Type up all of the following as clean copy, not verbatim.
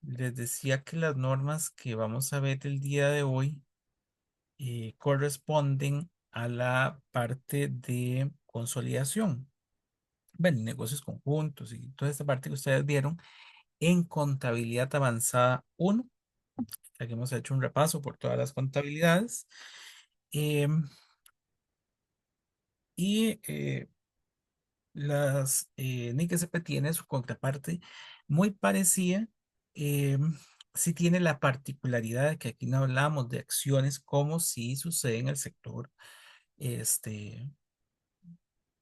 Les decía que las normas que vamos a ver el día de hoy corresponden a la parte de consolidación. Bueno, negocios conjuntos y toda esta parte que ustedes vieron en contabilidad avanzada uno, ya que hemos hecho un repaso por todas las contabilidades. Em, y las NIC SP tiene su contraparte muy parecida. Sí tiene la particularidad de que aquí no hablamos de acciones como si sucede en el sector este,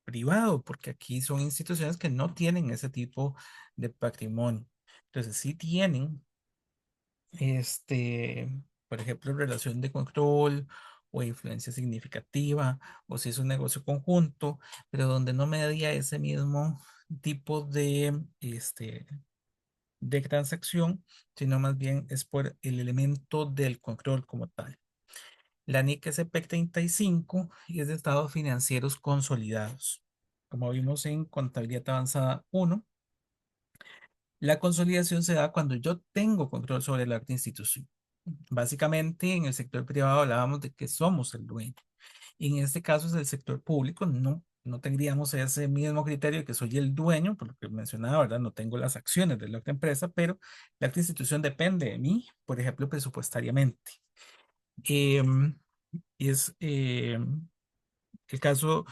privado, porque aquí son instituciones que no tienen ese tipo de patrimonio. Entonces, sí tienen, por ejemplo, relación de control o influencia significativa, o si es un negocio conjunto, pero donde no media ese mismo tipo de transacción, sino más bien es por el elemento del control como tal. La NIC SP35 y es de estados financieros consolidados. Como vimos en contabilidad avanzada uno, la consolidación se da cuando yo tengo control sobre la otra institución. Básicamente, en el sector privado hablábamos de que somos el dueño. Y en este caso es el sector público, no tendríamos ese mismo criterio de que soy el dueño, por lo que mencionaba, ¿verdad? No tengo las acciones de la otra empresa, pero la otra institución depende de mí, por ejemplo, presupuestariamente. Em, es el caso,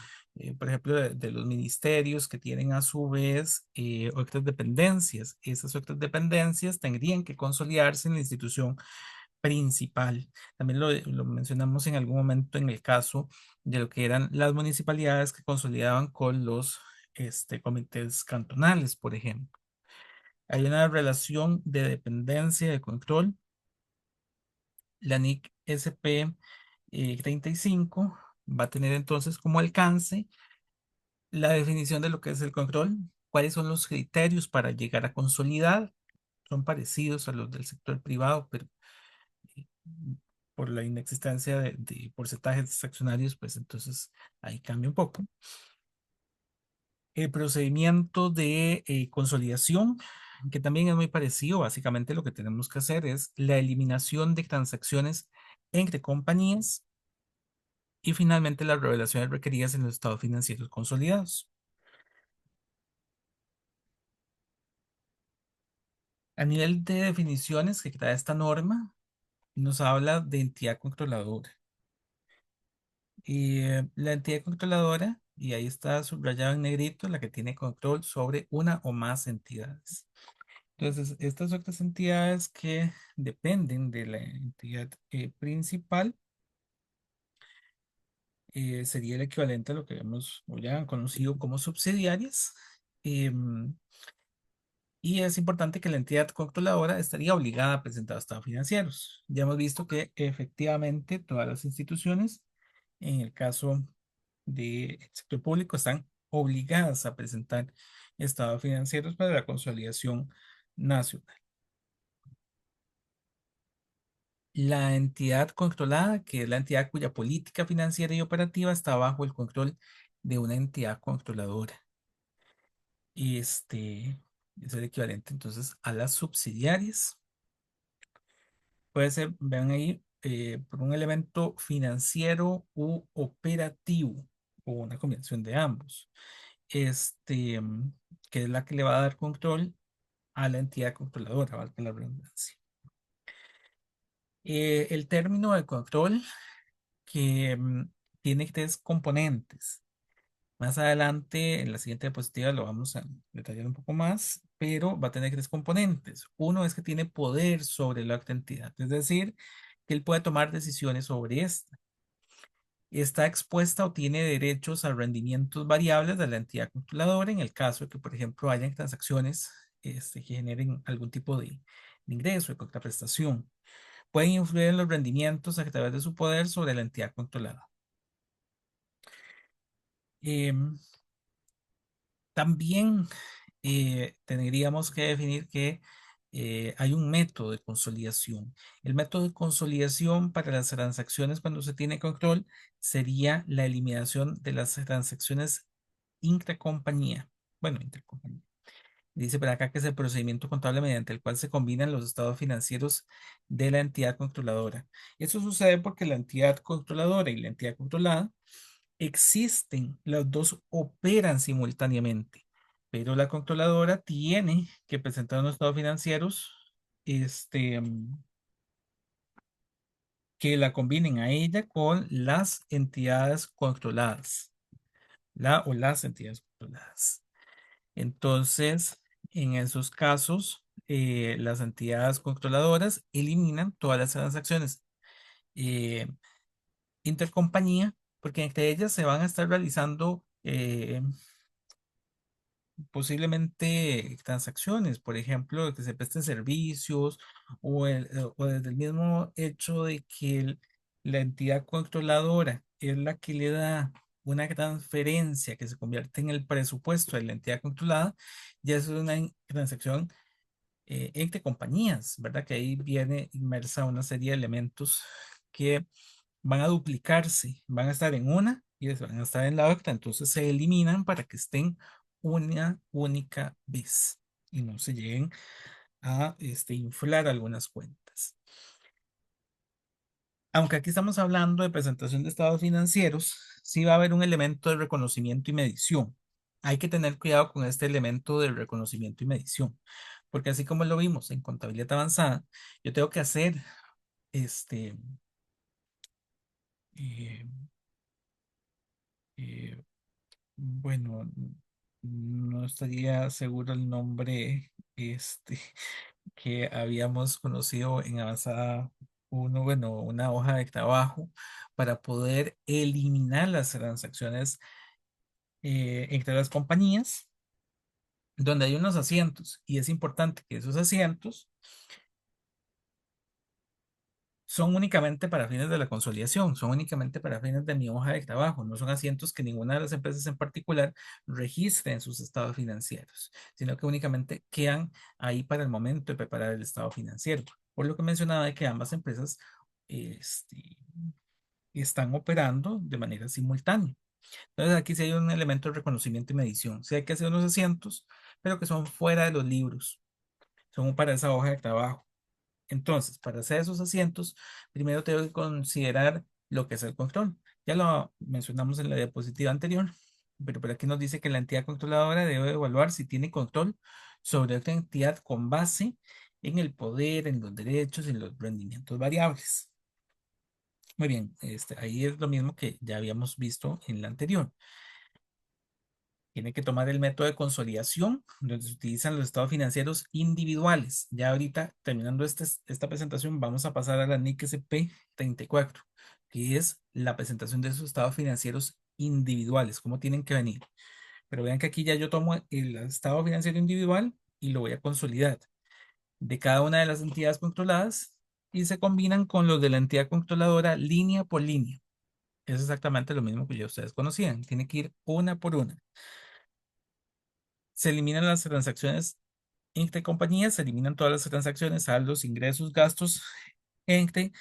por ejemplo, de los ministerios que tienen a su vez otras dependencias. Esas otras dependencias tendrían que consolidarse en la institución principal. También lo mencionamos en algún momento en el caso de lo que eran las municipalidades que consolidaban con los comités cantonales, por ejemplo. Hay una relación de dependencia de control. La NIC SP 35 va a tener entonces como alcance la definición de lo que es el control, cuáles son los criterios para llegar a consolidar. Son parecidos a los del sector privado, pero eh, por la inexistencia de porcentajes accionarios, pues entonces ahí cambia un poco. El procedimiento de consolidación, que también es muy parecido, básicamente lo que tenemos que hacer es la eliminación de transacciones entre compañías y finalmente las revelaciones requeridas en los estados financieros consolidados. A nivel de definiciones que trae esta norma, nos habla de entidad controladora. Y la entidad controladora, y ahí está subrayado en negrito, la que tiene control sobre una o más entidades. Entonces, estas otras entidades que dependen de la entidad principal sería el equivalente a lo que vemos o ya han conocido como subsidiarias. Em, y es importante que la entidad controladora estaría obligada a presentar estados financieros. Ya hemos visto que efectivamente todas las instituciones, en el caso del sector público, están obligadas a presentar estados financieros para la consolidación nacional. La entidad controlada, que es la entidad cuya política financiera y operativa está bajo el control de una entidad controladora. Este es el equivalente entonces a las subsidiarias. Puede ser, vean ahí, por un elemento financiero u operativo o una combinación de ambos. Este, mm, que es la que le va a dar control a la entidad controladora, valga la redundancia. El término de control que tiene tres componentes. Más adelante, en la siguiente diapositiva, lo vamos a detallar un poco más, pero va a tener tres componentes. Uno es que tiene poder sobre la otra entidad, es decir, que él puede tomar decisiones sobre esta. Está expuesta o tiene derechos a rendimientos variables de la entidad controladora en el caso de que, por ejemplo, hayan transacciones que generen algún tipo de ingreso, de contraprestación. Pueden influir en los rendimientos a través de su poder sobre la entidad controlada. Em, También tendríamos que definir que hay un método de consolidación. El método de consolidación para las transacciones cuando se tiene control sería la eliminación de las transacciones intracompañía. Bueno, intercompañía. Dice por acá que es el procedimiento contable mediante el cual se combinan los estados financieros de la entidad controladora. Eso sucede porque la entidad controladora y la entidad controlada existen, las dos operan simultáneamente, pero la controladora tiene que presentar unos estados financieros este, que la combinen a ella con las entidades controladas, la o las entidades controladas. Entonces, en esos casos, las entidades controladoras eliminan todas las transacciones eh, intercompañía, porque entre ellas se van a estar realizando posiblemente transacciones, por ejemplo, que se presten servicios o desde el mismo hecho de que la entidad controladora es la que le da una transferencia que se convierte en el presupuesto de la entidad controlada, ya es una transacción entre compañías, ¿verdad? Que ahí viene inmersa una serie de elementos que van a duplicarse, van a estar en una y van a estar en la otra, entonces se eliminan para que estén una única vez y no se lleguen a inflar algunas cuentas. Aunque aquí estamos hablando de presentación de estados financieros, sí va a haber un elemento de reconocimiento y medición. Hay que tener cuidado con este elemento de reconocimiento y medición, porque así como lo vimos en contabilidad avanzada, yo tengo que hacer este, eh, eh, bueno, no estaría seguro el nombre que habíamos conocido en Avanzada uno, bueno, una hoja de trabajo para poder eliminar las transacciones entre las compañías donde hay unos asientos y es importante que esos asientos son únicamente para fines de la consolidación, son únicamente para fines de mi hoja de trabajo, no son asientos que ninguna de las empresas en particular registre en sus estados financieros, sino que únicamente quedan ahí para el momento de preparar el estado financiero. Por lo que mencionaba de que ambas empresas este, están operando de manera simultánea. Entonces aquí sí hay un elemento de reconocimiento y medición. Sí hay que hacer unos asientos, pero que son fuera de los libros, son para esa hoja de trabajo. Entonces, para hacer esos asientos, primero tengo que considerar lo que es el control. Ya lo mencionamos en la diapositiva anterior, pero por aquí nos dice que la entidad controladora debe evaluar si tiene control sobre otra entidad con base en el poder, en los derechos y en los rendimientos variables. Muy bien, ahí es lo mismo que ya habíamos visto en la anterior. Tiene que tomar el método de consolidación, donde se utilizan los estados financieros individuales. Ya ahorita, terminando esta presentación, vamos a pasar a la NIC SP 34, que es la presentación de esos estados financieros individuales, cómo tienen que venir. Pero vean que aquí ya yo tomo el estado financiero individual y lo voy a consolidar de cada una de las entidades controladas y se combinan con los de la entidad controladora línea por línea. Es exactamente lo mismo que ya ustedes conocían. Tiene que ir una por una. Se eliminan las transacciones entre compañías, se eliminan todas las transacciones, saldos, ingresos, gastos entre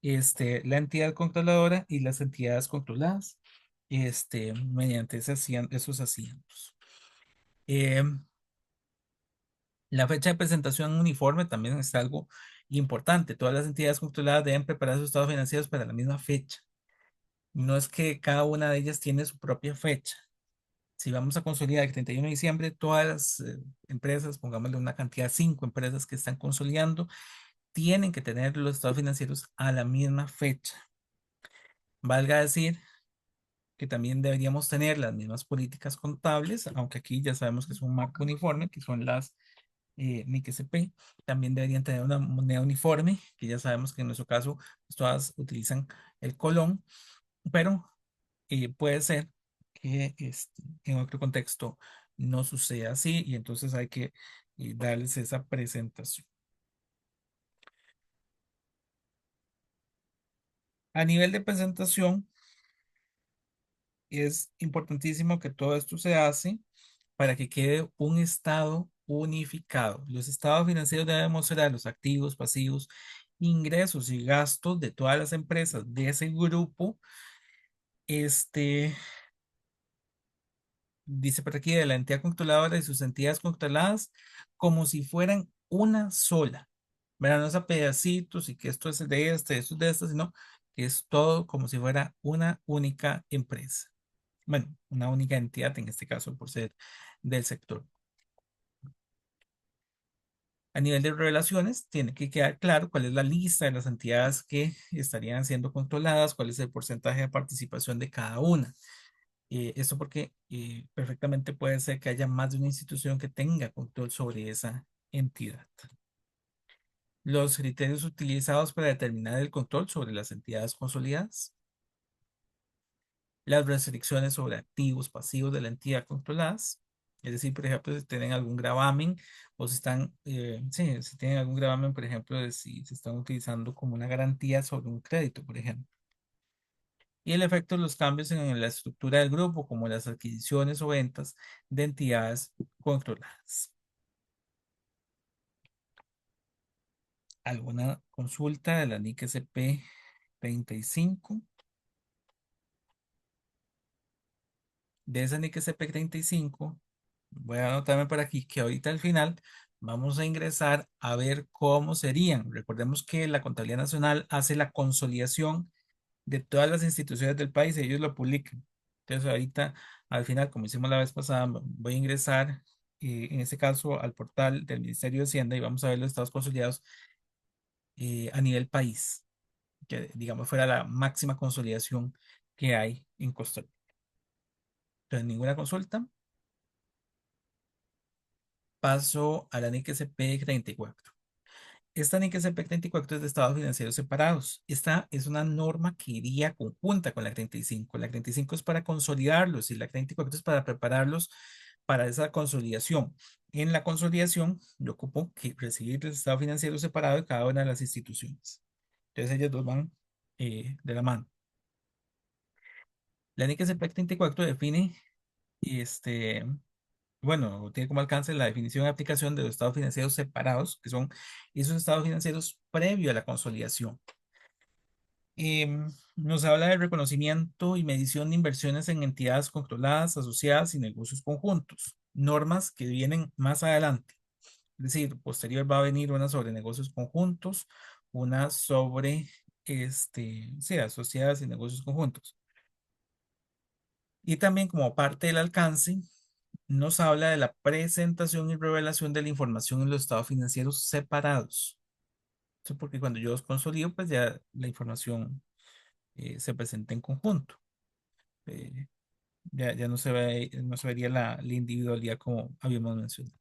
la entidad controladora y las entidades controladas mediante esos asientos. Em, la fecha de presentación uniforme también es algo importante. Todas las entidades controladas deben preparar sus estados financieros para la misma fecha. No es que cada una de ellas tiene su propia fecha. Si vamos a consolidar el 31 de diciembre, todas las empresas, pongámosle una cantidad, 5 empresas que están consolidando, tienen que tener los estados financieros a la misma fecha. Valga decir que también deberíamos tener las mismas políticas contables, aunque aquí ya sabemos que es un marco uniforme, que son las NIC-SP, también deberían tener una moneda uniforme, que ya sabemos que en nuestro caso pues, todas utilizan el colón, pero puede ser que en otro contexto no suceda así y entonces hay que darles esa presentación. A nivel de presentación, es importantísimo que todo esto se hace para que quede un estado unificado. Los estados financieros deben mostrar los activos, pasivos, ingresos y gastos de todas las empresas de ese grupo, este, Dice por aquí de la entidad controladora y sus entidades controladas como si fueran una sola. ¿Verdad? No es a pedacitos y que esto es de este, esto es de este, sino que es todo como si fuera una única empresa. Bueno, una única entidad en este caso por ser del sector. A nivel de revelaciones, tiene que quedar claro cuál es la lista de las entidades que estarían siendo controladas, cuál es el porcentaje de participación de cada una. Esto porque perfectamente puede ser que haya más de una institución que tenga control sobre esa entidad. Los criterios utilizados para determinar el control sobre las entidades consolidadas. Las restricciones sobre activos pasivos de la entidad controladas. Es decir, por ejemplo, si tienen algún gravamen o si están, sí, si tienen algún gravamen, por ejemplo, de si se están utilizando como una garantía sobre un crédito, por ejemplo. Y el efecto de los cambios en la estructura del grupo, como las adquisiciones o ventas de entidades controladas. ¿Alguna consulta de la NIC SP 35? De esa NIC SP 35, voy a anotarme por aquí que ahorita al final vamos a ingresar a ver cómo serían. Recordemos que la Contabilidad Nacional hace la consolidación de todas las instituciones del país y ellos lo publican. Entonces ahorita al final, como hicimos la vez pasada, voy a ingresar en este caso al portal del Ministerio de Hacienda y vamos a ver los estados consolidados a nivel país, que digamos fuera la máxima consolidación que hay en Costa Rica. Entonces, ninguna consulta. Paso a la NIC SP 34. Esta NIC SP 34 es de estados financieros separados. Esta es una norma que iría conjunta con la 35. La 35 es para consolidarlos y la 34 es para prepararlos para esa consolidación. En la consolidación, yo ocupo que recibir el estado financiero separado de cada una de las instituciones. Entonces, ellas dos van de la mano. La NIC SP 34 define este, bueno, tiene como alcance la definición y aplicación de los estados financieros separados, que son esos estados financieros previo a la consolidación. Nos habla de reconocimiento y medición de inversiones en entidades controladas, asociadas y negocios conjuntos, normas que vienen más adelante. Es decir, posterior va a venir una sobre negocios conjuntos, una sobre, sí, asociadas y negocios conjuntos. Y también como parte del alcance, nos habla de la presentación y revelación de la información en los estados financieros separados. Eso porque cuando yo los consolido, pues ya la información se presenta en conjunto. Eh, ya no se ve, no se vería la individualidad como habíamos mencionado.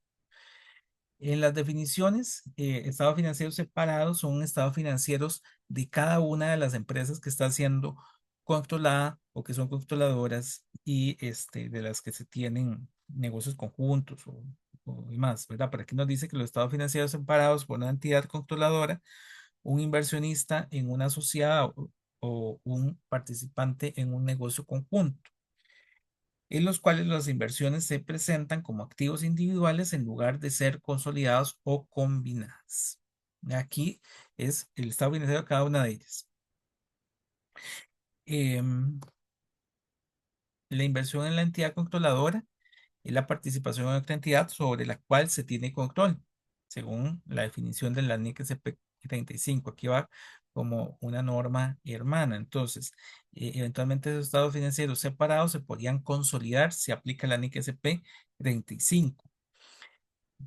En las definiciones, estados financieros separados son estados financieros de cada una de las empresas que está siendo controlada o que son controladoras y de las que se tienen negocios conjuntos o demás, ¿verdad? Por aquí nos dice que los estados financieros separados por una entidad controladora, un inversionista en una sociedad o un participante en un negocio conjunto en los cuales las inversiones se presentan como activos individuales en lugar de ser consolidados o combinadas. Aquí es el estado financiero de cada una de ellas. Em, la inversión en la entidad controladora es la participación en otra entidad sobre la cual se tiene control, según la definición de la NIC CP 35. Aquí va como una norma hermana. Entonces, eventualmente esos estados financieros separados se podrían consolidar si aplica la NIC CP 35.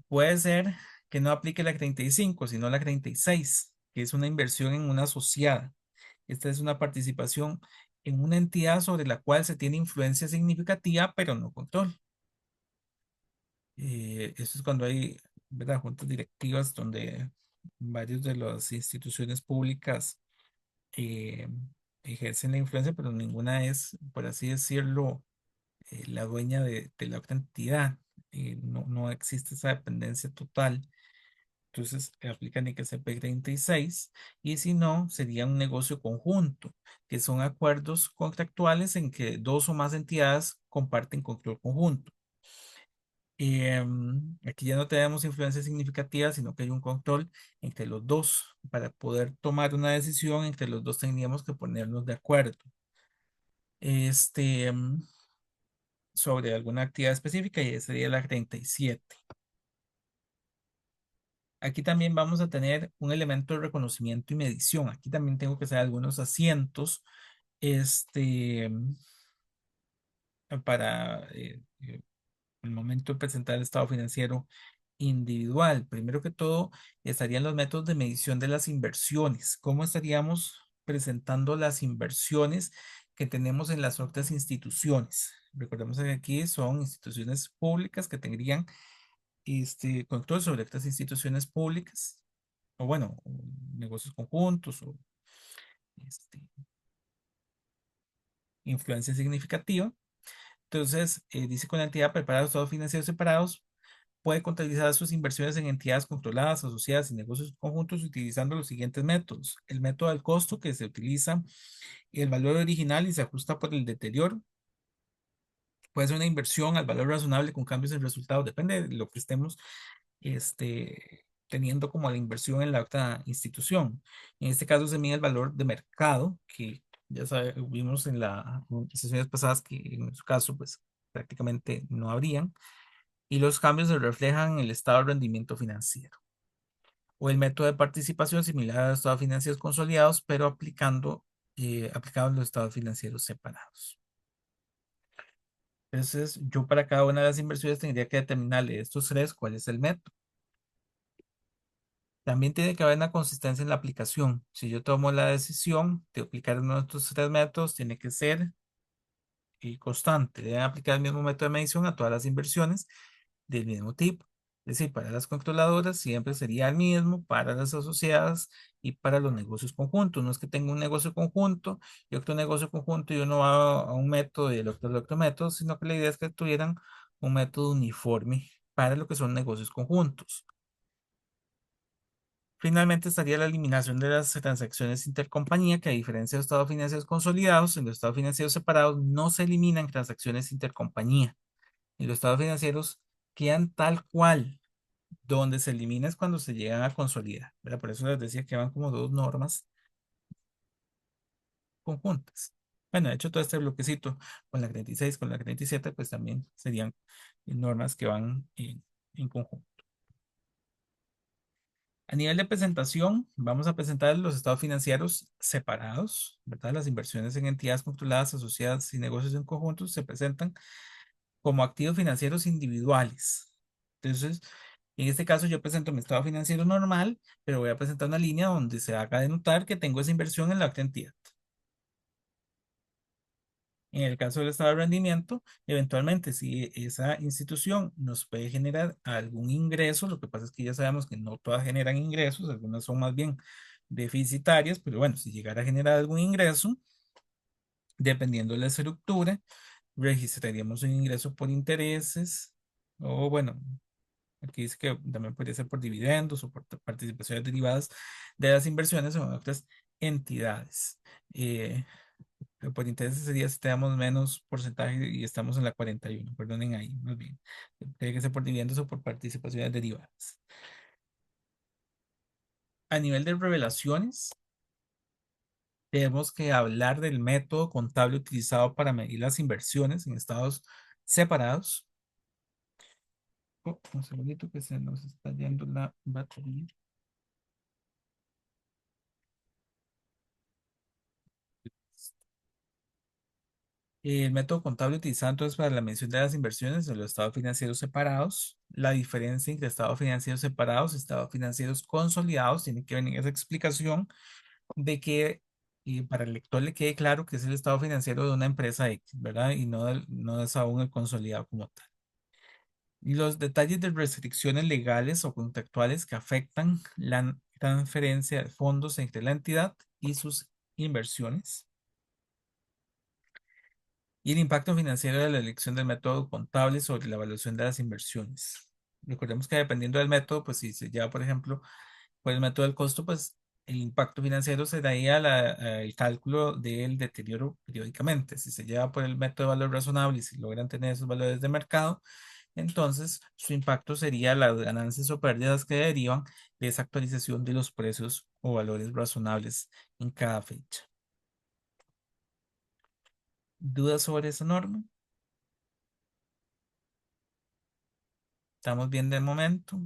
Puede ser que no aplique la 35, sino la 36, que es una inversión en una asociada. Esta es una participación en una entidad sobre la cual se tiene influencia significativa, pero no control. Eso es cuando hay, ¿verdad?, juntas directivas donde varios de las instituciones públicas eh, ejercen la influencia, pero ninguna es, por así decirlo, la dueña de la otra entidad. No existe esa dependencia total. Entonces aplican el ICP 36 y si no, sería un negocio conjunto, que son acuerdos contractuales en que dos o más entidades comparten control conjunto. Aquí ya no tenemos influencia significativa, sino que hay un control entre los dos. Para poder tomar una decisión, entre los dos tendríamos que ponernos de acuerdo. Este, em, sobre alguna actividad específica y esa sería la 37. Aquí también vamos a tener un elemento de reconocimiento y medición. Aquí también tengo que hacer algunos asientos este, para el momento de presentar el estado financiero individual. Primero que todo, estarían los métodos de medición de las inversiones. ¿Cómo estaríamos presentando las inversiones que tenemos en las otras instituciones? Recordemos que aquí son instituciones públicas que tendrían control sobre estas instituciones públicas, o bueno, o negocios conjuntos o este, influencia significativa. Entonces, dice con la entidad prepara los estados financieros separados, puede contabilizar sus inversiones en entidades controladas, asociadas y negocios conjuntos utilizando los siguientes métodos. El método del costo que se utiliza el valor original y se ajusta por el deterioro. Puede ser una inversión al valor razonable con cambios en resultados. Depende de lo que estemos teniendo como la inversión en la otra institución. En este caso se mide el valor de mercado, que ya vimos en las sesiones pasadas que en su caso pues prácticamente no habrían. Y los cambios se reflejan en el estado de rendimiento financiero. O el método de participación similar a los estados financieros consolidados, pero aplicado en los estados financieros separados. Entonces, yo para cada una de las inversiones tendría que determinarle de estos tres cuál es el método. También tiene que haber una consistencia en la aplicación. Si yo tomo la decisión de aplicar uno de estos tres métodos, tiene que ser constante. Deben aplicar el mismo método de medición a todas las inversiones del mismo tipo. Es decir, para las controladoras siempre sería el mismo, para las asociadas y para los negocios conjuntos. No es que tenga un negocio conjunto y otro negocio conjunto y uno va a un método y el otro al otro método, sino que la idea es que tuvieran un método uniforme para lo que son negocios conjuntos. Finalmente estaría la eliminación de las transacciones intercompañía, que a diferencia de los estados financieros consolidados, en los estados financieros separados no se eliminan transacciones intercompañía. En los estados financieros quedan tal cual. Donde se elimina es cuando se llegan a consolidar, ¿verdad? Por eso les decía que van como dos normas conjuntas. Bueno, de hecho, todo este bloquecito con la 36, con la 37, pues también serían normas que van en conjunto. A nivel de presentación, vamos a presentar los estados financieros separados, ¿verdad? Las inversiones en entidades controladas, asociadas y negocios en conjunto se presentan como activos financieros individuales. Entonces, en este caso yo presento mi estado financiero normal, pero voy a presentar una línea donde se haga de notar que tengo esa inversión en la otra entidad. En el caso del estado de rendimiento, eventualmente, si esa institución nos puede generar algún ingreso, lo que pasa es que ya sabemos que no todas generan ingresos, algunas son más bien deficitarias, pero bueno, si llegara a generar algún ingreso, dependiendo de la estructura, registraríamos un ingreso por intereses, o bueno, aquí dice que también podría ser por dividendos o por participaciones derivadas de las inversiones en otras entidades. Eh, pero por intereses sería si tenemos menos porcentaje y estamos en la 41, perdonen ahí, más bien. Tiene que ser por dividendos o por participaciones derivadas. A nivel de revelaciones, tenemos que hablar del método contable utilizado para medir las inversiones en estados separados. Oh, un segundito que se nos está yendo la batería. El método contable utilizado entonces para la medición de las inversiones de los estados financieros separados. La diferencia entre estados financieros separados y estados financieros consolidados tiene que venir esa explicación de que para el lector le quede claro que es el estado financiero de una empresa X, ¿verdad? Y no, no es aún el consolidado como tal. Y los detalles de restricciones legales o contractuales que afectan la transferencia de fondos entre la entidad y sus inversiones. Y el impacto financiero de la elección del método contable sobre la evaluación de las inversiones. Recordemos que dependiendo del método, pues si se lleva, por ejemplo, por el método del costo, pues el impacto financiero se daría al cálculo del deterioro periódicamente. Si se lleva por el método de valor razonable y si logran tener esos valores de mercado, entonces su impacto sería las ganancias o pérdidas que derivan de esa actualización de los precios o valores razonables en cada fecha. ¿Dudas sobre esa norma? Estamos bien de momento.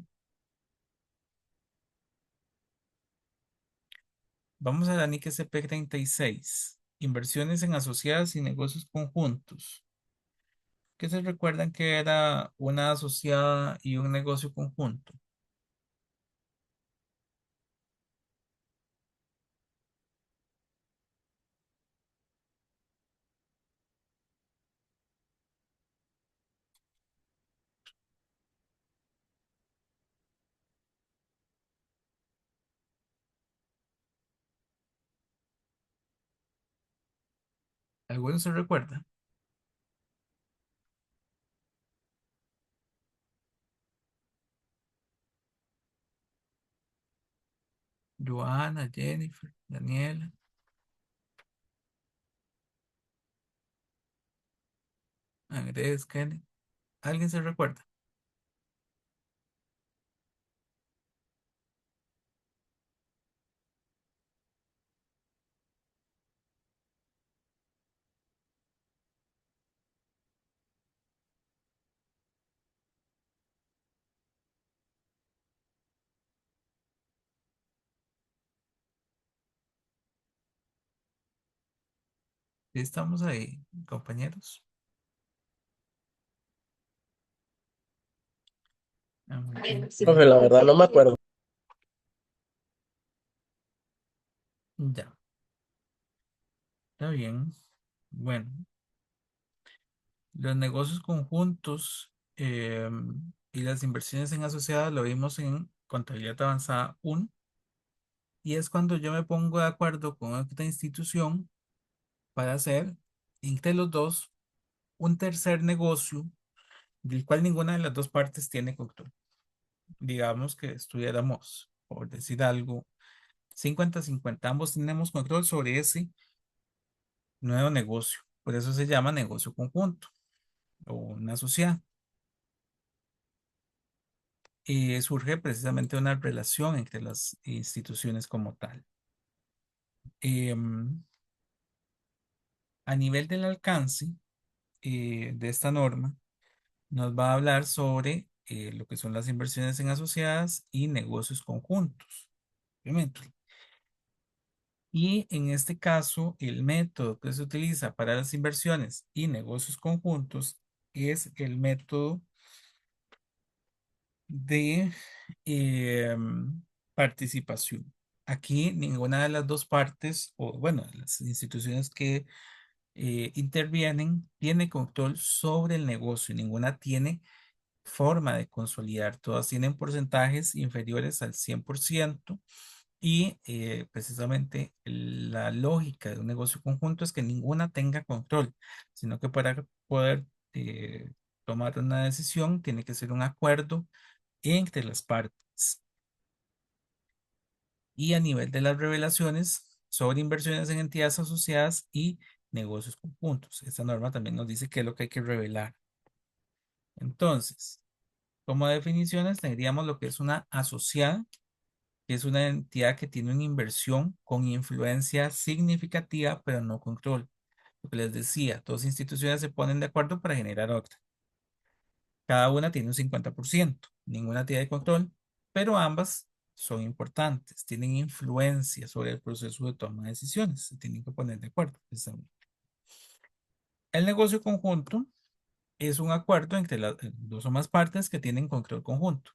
Vamos a la NIC SP36. Inversiones en asociadas y negocios conjuntos. ¿Qué se recuerdan que era una asociada y un negocio conjunto? ¿Alguno se recuerda? Joana, Jennifer, Daniela, Andrés, Kenneth. ¿Alguien se recuerda? Sí, estamos ahí, compañeros. Ah, muy bien. Profe, la verdad no me acuerdo. Ya, está bien. Bueno, los negocios conjuntos y las inversiones en asociadas lo vimos en contabilidad avanzada 1 y es cuando yo me pongo de acuerdo con otra institución para hacer entre los dos un tercer negocio del cual ninguna de las dos partes tiene control. Digamos que estuviéramos, por decir algo, 50-50, ambos tenemos control sobre ese nuevo negocio. Por eso se llama negocio conjunto o una sociedad. Y surge precisamente una relación entre las instituciones como tal. Em, a nivel del alcance de esta norma, nos va a hablar sobre lo que son las inversiones en asociadas y negocios conjuntos. Obviamente. Y en este caso, el método que se utiliza para las inversiones y negocios conjuntos es el método de participación. Aquí ninguna de las dos partes, o bueno, las instituciones que intervienen, tiene control sobre el negocio. Ninguna tiene forma de consolidar. Todas tienen porcentajes inferiores al 100% y precisamente la lógica de un negocio conjunto es que ninguna tenga control, sino que para poder tomar una decisión tiene que ser un acuerdo entre las partes. Y a nivel de las revelaciones sobre inversiones en entidades asociadas y negocios conjuntos. Esta norma también nos dice qué es lo que hay que revelar. Entonces, como definiciones, tendríamos lo que es una asociada, que es una entidad que tiene una inversión con influencia significativa, pero no control. Lo que les decía, dos instituciones se ponen de acuerdo para generar otra. Cada una tiene un 50%, ninguna tiene control, pero ambas son importantes, tienen influencia sobre el proceso de toma de decisiones, se tienen que poner de acuerdo, precisamente. El negocio conjunto es un acuerdo entre las dos o más partes que tienen control conjunto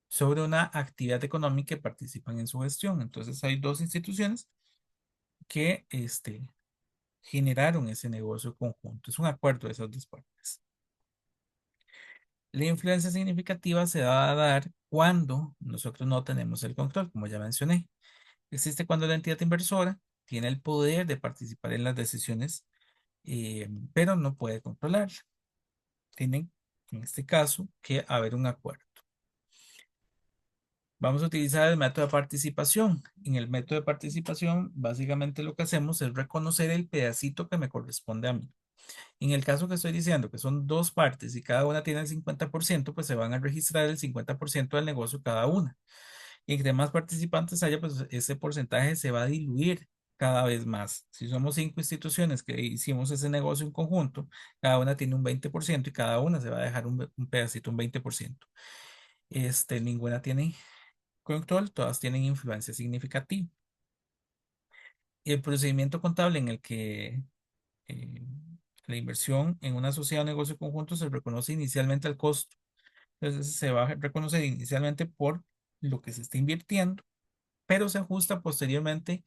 sobre una actividad económica y participan en su gestión. Entonces hay dos instituciones que generaron ese negocio conjunto. Es un acuerdo de esas dos partes. La influencia significativa se va a dar cuando nosotros no tenemos el control, como ya mencioné. Existe cuando la entidad inversora tiene el poder de participar en las decisiones, pero no puede controlar. Tienen, en este caso, que haber un acuerdo. Vamos a utilizar el método de participación. En el método de participación, básicamente lo que hacemos es reconocer el pedacito que me corresponde a mí. En el caso que estoy diciendo, que son dos partes y cada una tiene el 50%, pues se van a registrar el 50% del negocio cada una. Y entre más participantes haya, pues ese porcentaje se va a diluir. cada vez más. Si somos 5 instituciones que hicimos ese negocio en conjunto, cada una tiene un 20% y cada una se va a dejar un pedacito, un 20%. Ninguna tiene control, todas tienen influencia significativa. Y el procedimiento contable en el que eh, la inversión en una sociedad o negocio conjunto se reconoce inicialmente al costo. Entonces se va a reconocer inicialmente por lo que se está invirtiendo, pero se ajusta posteriormente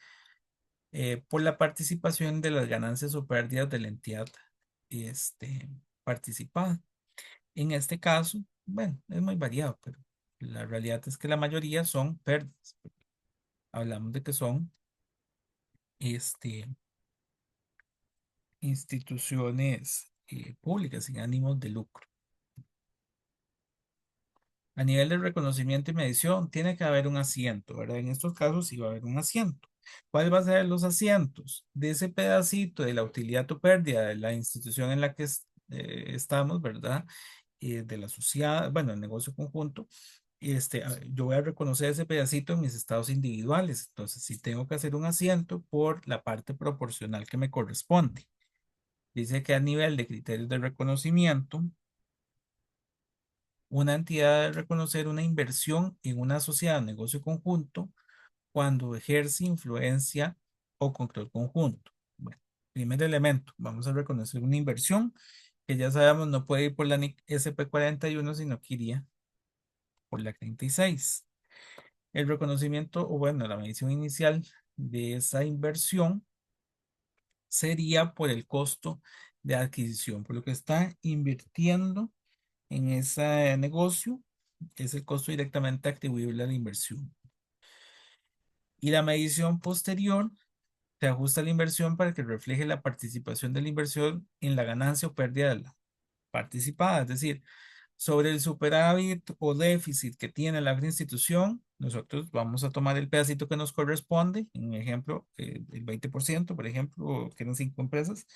por la participación de las ganancias o pérdidas de la entidad este, participada. En este caso, bueno, es muy variado, pero la realidad es que la mayoría son pérdidas. Hablamos de que son este, instituciones públicas sin ánimos de lucro. A nivel de reconocimiento y medición, tiene que haber un asiento, ¿verdad? En estos casos sí va a haber un asiento. ¿Cuál va a ser los asientos? De ese pedacito de la utilidad o pérdida de la institución en la que estamos, ¿verdad? De la asociada, bueno, el negocio conjunto. Yo voy a reconocer ese pedacito en mis estados individuales. Entonces, si tengo que hacer un asiento por la parte proporcional que me corresponde. Dice que a nivel de criterios de reconocimiento, una entidad debe reconocer una inversión en una sociedad o negocio conjunto cuando ejerce influencia o control conjunto. Bueno, primer elemento, vamos a reconocer una inversión que ya sabemos no puede ir por la NIC SP41, sino que iría por la 36. El reconocimiento, o bueno, la medición inicial de esa inversión sería por el costo de adquisición, por lo que está invirtiendo en ese negocio, es el costo directamente atribuible a la inversión. Y la medición posterior se ajusta la inversión para que refleje la participación de la inversión en la ganancia o pérdida de la participada, es decir, sobre el superávit o déficit que tiene la otra institución, nosotros vamos a tomar el pedacito que nos corresponde, en ejemplo, el 20%, por ejemplo, que eran 5 empresas,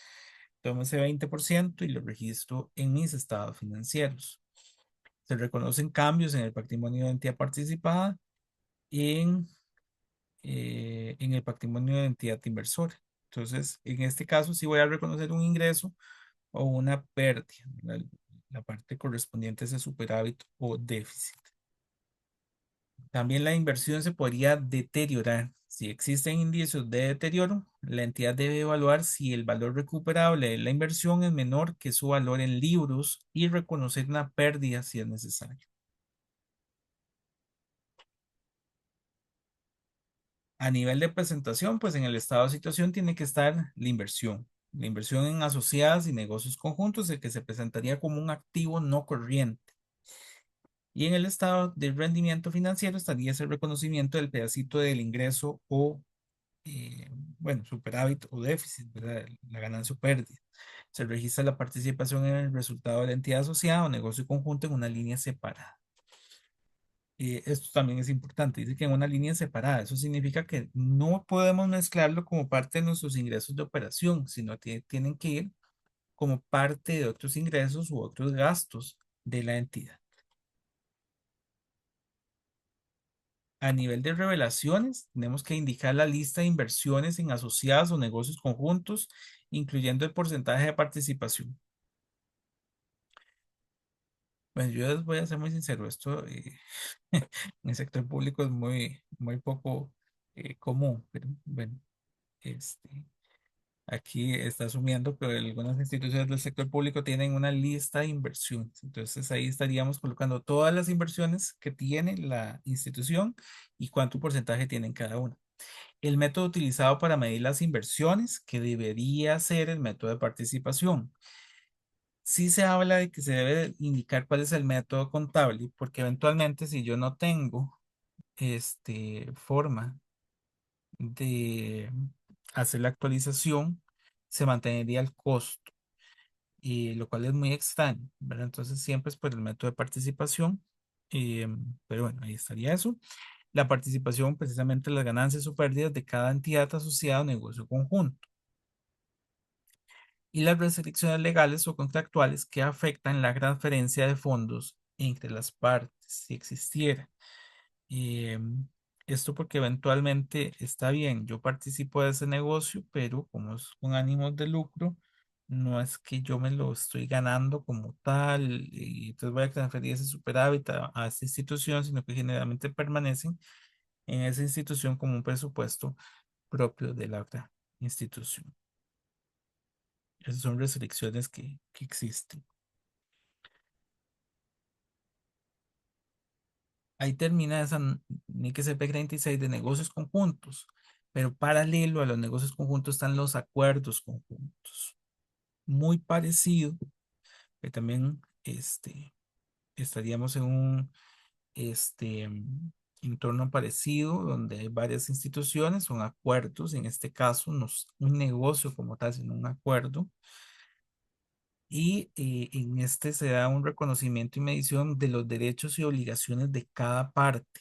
tomo ese 20% y lo registro en mis estados financieros. Se reconocen cambios en el patrimonio de entidad participada y en el patrimonio de entidad inversora. Entonces, en este caso, sí voy a reconocer un ingreso o una pérdida, la parte correspondiente a ese superávit o déficit. También la inversión se podría deteriorar. Si existen indicios de deterioro, la entidad debe evaluar si el valor recuperable de la inversión es menor que su valor en libros y reconocer una pérdida si es necesario. A nivel de presentación, pues en el estado de situación tiene que estar la inversión. La inversión en asociadas y negocios conjuntos, el que se presentaría como un activo no corriente. Y en el estado de rendimiento financiero estaría ese reconocimiento del pedacito del ingreso o, eh, bueno, superávit o déficit, ¿verdad? La ganancia o pérdida. Se registra la participación en el resultado de la entidad asociada o negocio conjunto en una línea separada. Esto también es importante, dice que en una línea separada, eso significa que no podemos mezclarlo como parte de nuestros ingresos de operación, sino que tienen que ir como parte de otros ingresos u otros gastos de la entidad. A nivel de revelaciones, tenemos que indicar la lista de inversiones en asociadas o negocios conjuntos, incluyendo el porcentaje de participación. Bueno, yo les voy a ser muy sincero, esto en el sector público es muy poco común, pero bueno, este, aquí está asumiendo que algunas instituciones del sector público tienen una lista de inversiones. Entonces ahí estaríamos colocando todas las inversiones que tiene la institución y cuánto porcentaje tienen cada una. El método utilizado para medir las inversiones, que debería ser el método de participación. Sí se habla de que se debe indicar cuál es el método contable, porque eventualmente si yo no tengo forma de hacer la actualización, se mantendría el costo, y lo cual es muy extraño, ¿verdad? Entonces siempre es por el método de participación, pero bueno, ahí estaría eso. La participación, precisamente las ganancias o pérdidas de cada entidad asociada o negocio conjunto. Y las restricciones legales o contractuales que afectan la transferencia de fondos entre las partes, si existiera. Esto porque eventualmente está bien, yo participo de ese negocio, pero como es con ánimos de lucro, no es que yo me lo estoy ganando como tal y entonces voy a transferir ese superávit a esta institución, sino que generalmente permanecen en esa institución como un presupuesto propio de la otra institución. Esas son restricciones que existen. Ahí termina esa NIC CP36 de negocios conjuntos, pero paralelo a los negocios conjuntos están los acuerdos conjuntos. Muy parecido, que también estaríamos en un entorno parecido donde hay varias instituciones, son acuerdos, en este caso no es un negocio como tal, sino un acuerdo. Y en este se da un reconocimiento y medición de los derechos y obligaciones de cada parte.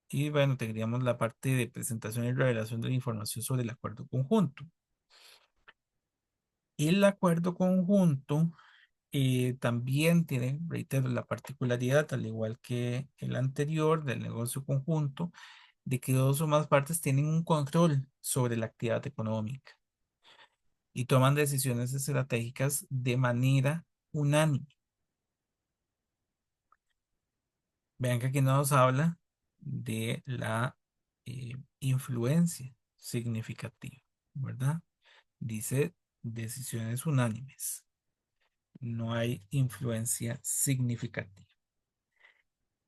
Y bueno, tendríamos la parte de presentación y revelación de la información sobre el acuerdo conjunto. El acuerdo conjunto también tiene, reitero, la particularidad, al igual que el anterior del negocio conjunto, de que dos o más partes tienen un control sobre la actividad económica y toman decisiones estratégicas de manera unánime. Vean que aquí nos habla de la influencia significativa, ¿verdad? Dice decisiones unánimes. No hay influencia significativa.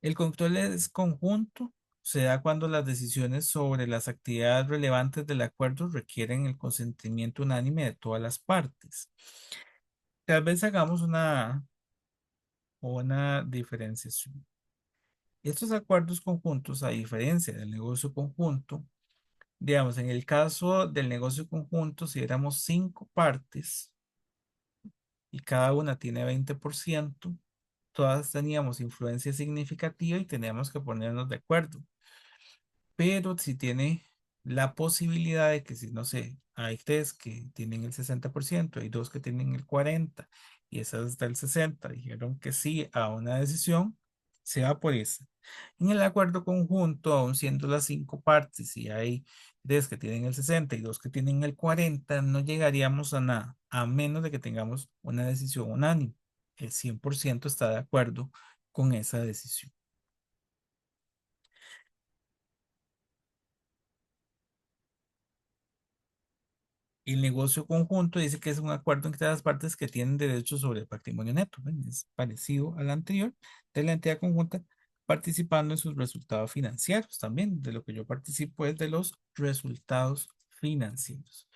El control es conjunto. Se da cuando las decisiones sobre las actividades relevantes del acuerdo requieren el consentimiento unánime de todas las partes. Tal vez hagamos una diferenciación. Estos acuerdos conjuntos, a diferencia del negocio conjunto, digamos, en el caso del negocio conjunto, si éramos cinco partes y cada una tiene 20%, todas teníamos influencia significativa y teníamos que ponernos de acuerdo. Pero si tiene la posibilidad de que, si no sé, hay tres que tienen el 60%, hay dos que tienen el 40% y esas hasta el 60% dijeron que sí a una decisión, se va por esa. En el acuerdo conjunto, aun siendo las cinco partes y hay tres que tienen el 60 y dos que tienen el 40, no llegaríamos a nada, a menos de que tengamos una decisión unánime. El 100% está de acuerdo con esa decisión. El negocio conjunto dice que es un acuerdo entre las partes que tienen derechos sobre el patrimonio neto. ¿Ven? Es parecido al anterior de la entidad conjunta participando en sus resultados financieros también. De lo que yo participo es de los resultados financieros.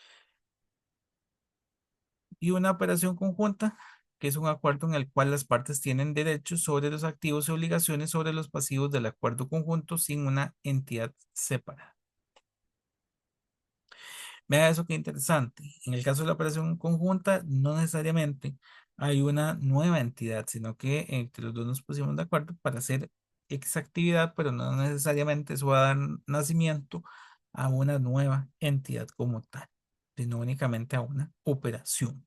Y una operación conjunta, que es un acuerdo en el cual las partes tienen derechos sobre los activos y obligaciones sobre los pasivos del acuerdo conjunto sin una entidad separada. Vea eso qué interesante. En el caso de la operación conjunta, no necesariamente hay una nueva entidad, sino que entre los dos nos pusimos de acuerdo para hacer esa actividad, pero no necesariamente eso va a dar nacimiento a una nueva entidad como tal, sino únicamente a una operación.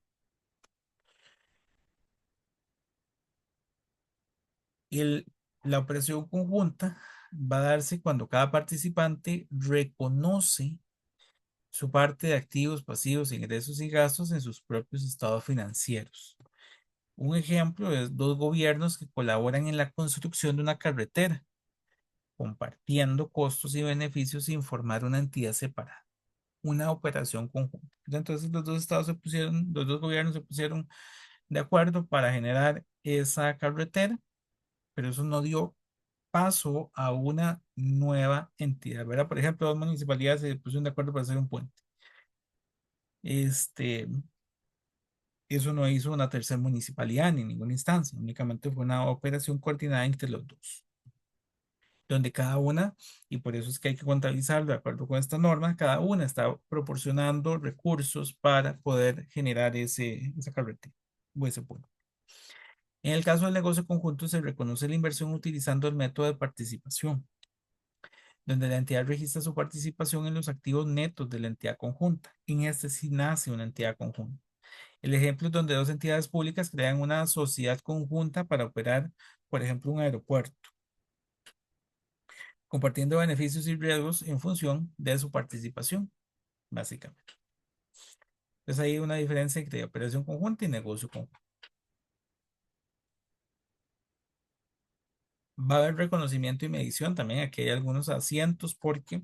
El, la operación conjunta va a darse cuando cada participante reconoce su parte de activos, pasivos, ingresos y gastos en sus propios estados financieros. Un ejemplo es dos gobiernos que colaboran en la construcción de una carretera, compartiendo costos y beneficios sin formar una entidad separada, una operación conjunta. Entonces los dos estados se pusieron, los dos gobiernos se pusieron de acuerdo para generar esa carretera, pero eso no dio paso a una nueva entidad, ¿verdad? Por ejemplo, dos municipalidades se pusieron de acuerdo para hacer un puente. Este, Eso no hizo una tercera municipalidad ni ninguna instancia, únicamente fue una operación coordinada entre los dos, donde cada una, y por eso es que hay que contabilizarlo de acuerdo con esta norma, cada una está proporcionando recursos para poder generar esa carretera o ese puente. En el caso del negocio conjunto se reconoce la inversión utilizando el método de participación, donde la entidad registra su participación en los activos netos de la entidad conjunta. En este sí nace una entidad conjunta. El ejemplo es donde dos entidades públicas crean una sociedad conjunta para operar, por ejemplo, un aeropuerto. compartiendo beneficios y riesgos en función de su participación, básicamente. Entonces hay una diferencia entre operación conjunta y negocio conjunto. Va a haber reconocimiento y medición también. Aquí hay algunos asientos porque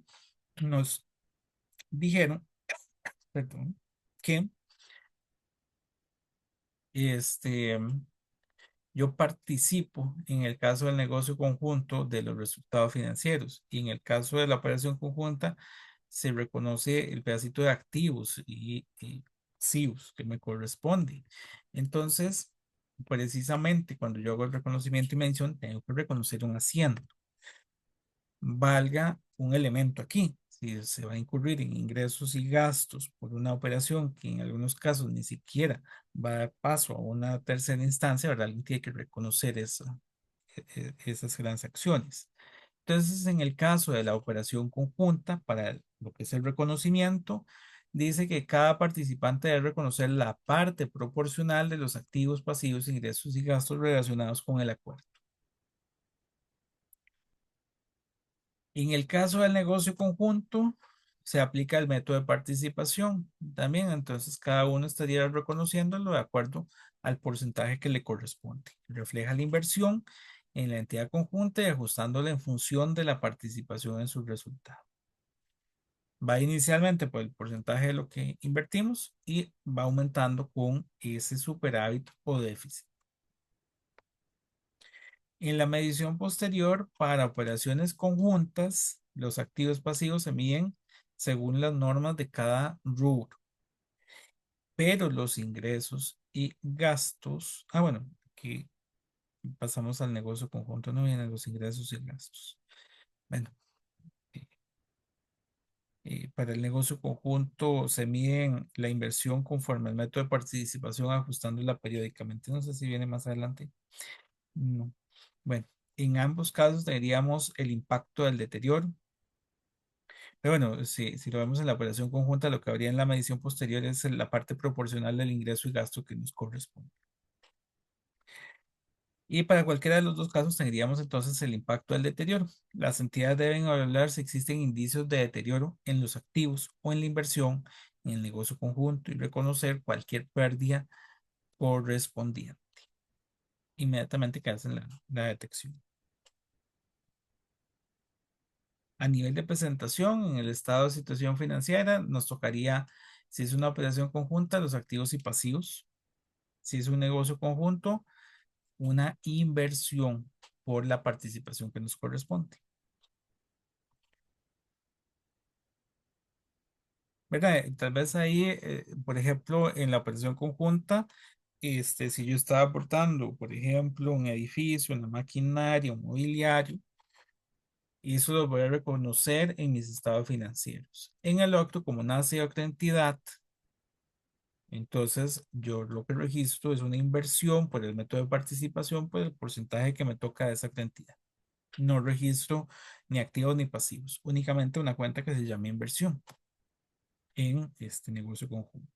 nos dijeron, perdón, que este, yo participo en el caso del negocio conjunto de los resultados financieros y en el caso de la operación conjunta se reconoce el pedacito de activos y pasivos que me corresponde. Entonces, precisamente cuando yo hago el reconocimiento y mención, tengo que reconocer un asiento. Valga un elemento aquí. Si se va a incurrir en ingresos y gastos por una operación que en algunos casos ni siquiera va a dar paso a una tercera instancia, ¿verdad? Alguien tiene que reconocer eso, esas transacciones. Entonces, en el caso de la operación conjunta, para lo que es el reconocimiento, dice que cada participante debe reconocer la parte proporcional de los activos, pasivos, ingresos y gastos relacionados con el acuerdo. En el caso del negocio conjunto, se aplica el método de participación también, entonces cada uno estaría reconociéndolo de acuerdo al porcentaje que le corresponde. Refleja la inversión en la entidad conjunta y ajustándola en función de la participación en su resultado. Va inicialmente por el porcentaje de lo que invertimos y va aumentando con ese superávit o déficit. En la medición posterior, para operaciones conjuntas, los activos pasivos se miden según las normas de cada rubro, pero los ingresos y gastos, bueno, aquí pasamos al negocio conjunto, no vienen los ingresos y gastos. Bueno, eh, para el negocio conjunto se miden la inversión conforme al método de participación, ajustándola periódicamente. No sé si viene más adelante. No. Bueno, en ambos casos tendríamos el impacto del deterioro. Pero bueno, si lo vemos en la operación conjunta, lo que habría en la medición posterior es la parte proporcional del ingreso y gasto que nos corresponde. Y para cualquiera de los dos casos tendríamos entonces el impacto del deterioro. Las entidades deben evaluar si existen indicios de deterioro en los activos o en la inversión en el negocio conjunto y reconocer cualquier pérdida correspondiente. Inmediatamente que hacen la detección. A nivel de presentación, en el estado de situación financiera, nos tocaría, si es una operación conjunta, los activos y pasivos. Si es un negocio conjunto, una inversión por la participación que nos corresponde. ¿Verdad? Tal vez ahí, por ejemplo, en la operación conjunta, si yo estaba aportando, por ejemplo, un edificio, una maquinaria, un mobiliario, eso lo voy a reconocer en mis estados financieros. En el otro, como nace otra entidad, entonces yo lo que registro es una inversión por el método de participación, por el porcentaje que me toca de esa entidad. No registro ni activos ni pasivos, únicamente una cuenta que se llama inversión en este negocio conjunto.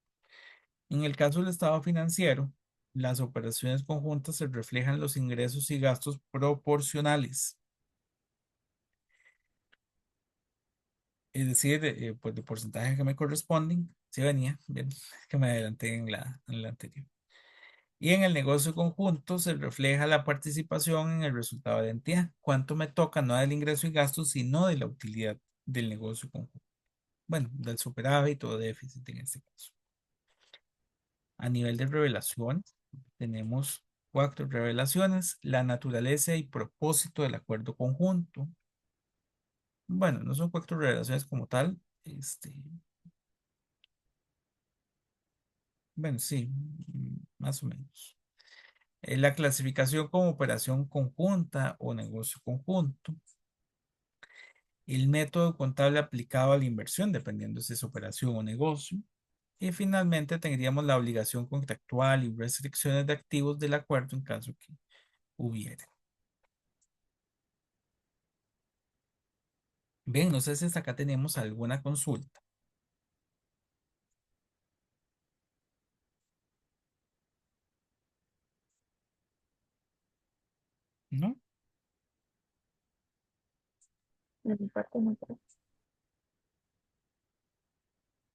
En el caso del estado financiero, las operaciones conjuntas se reflejan los ingresos y gastos proporcionales, es decir, pues de porcentaje que me corresponden. Sí venía, bien, que me adelanté en la anterior. Y en el negocio conjunto se refleja la participación en el resultado de la entidad. ¿Cuánto me toca? No del ingreso y gasto, sino de la utilidad del negocio conjunto. Bueno, del superávit o déficit en este caso. A nivel de revelaciones, tenemos cuatro revelaciones: la naturaleza y propósito del acuerdo conjunto. Bueno, no son cuatro revelaciones como tal. Bueno, sí, más o menos. La clasificación como operación conjunta o negocio conjunto. El método contable aplicado a la inversión, dependiendo si es operación o negocio. Y finalmente tendríamos la obligación contractual y restricciones de activos del acuerdo en caso que hubiera. Bien, no sé si hasta acá tenemos alguna consulta, ¿no?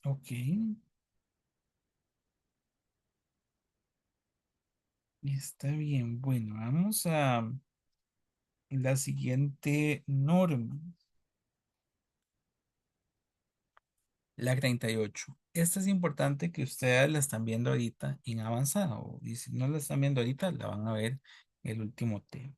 Ok, está bien. Bueno, vamos a la siguiente norma, la 38. Esta es importante que ustedes la están viendo ahorita en avanzado. Y si no la están viendo ahorita, la van a ver el último tema.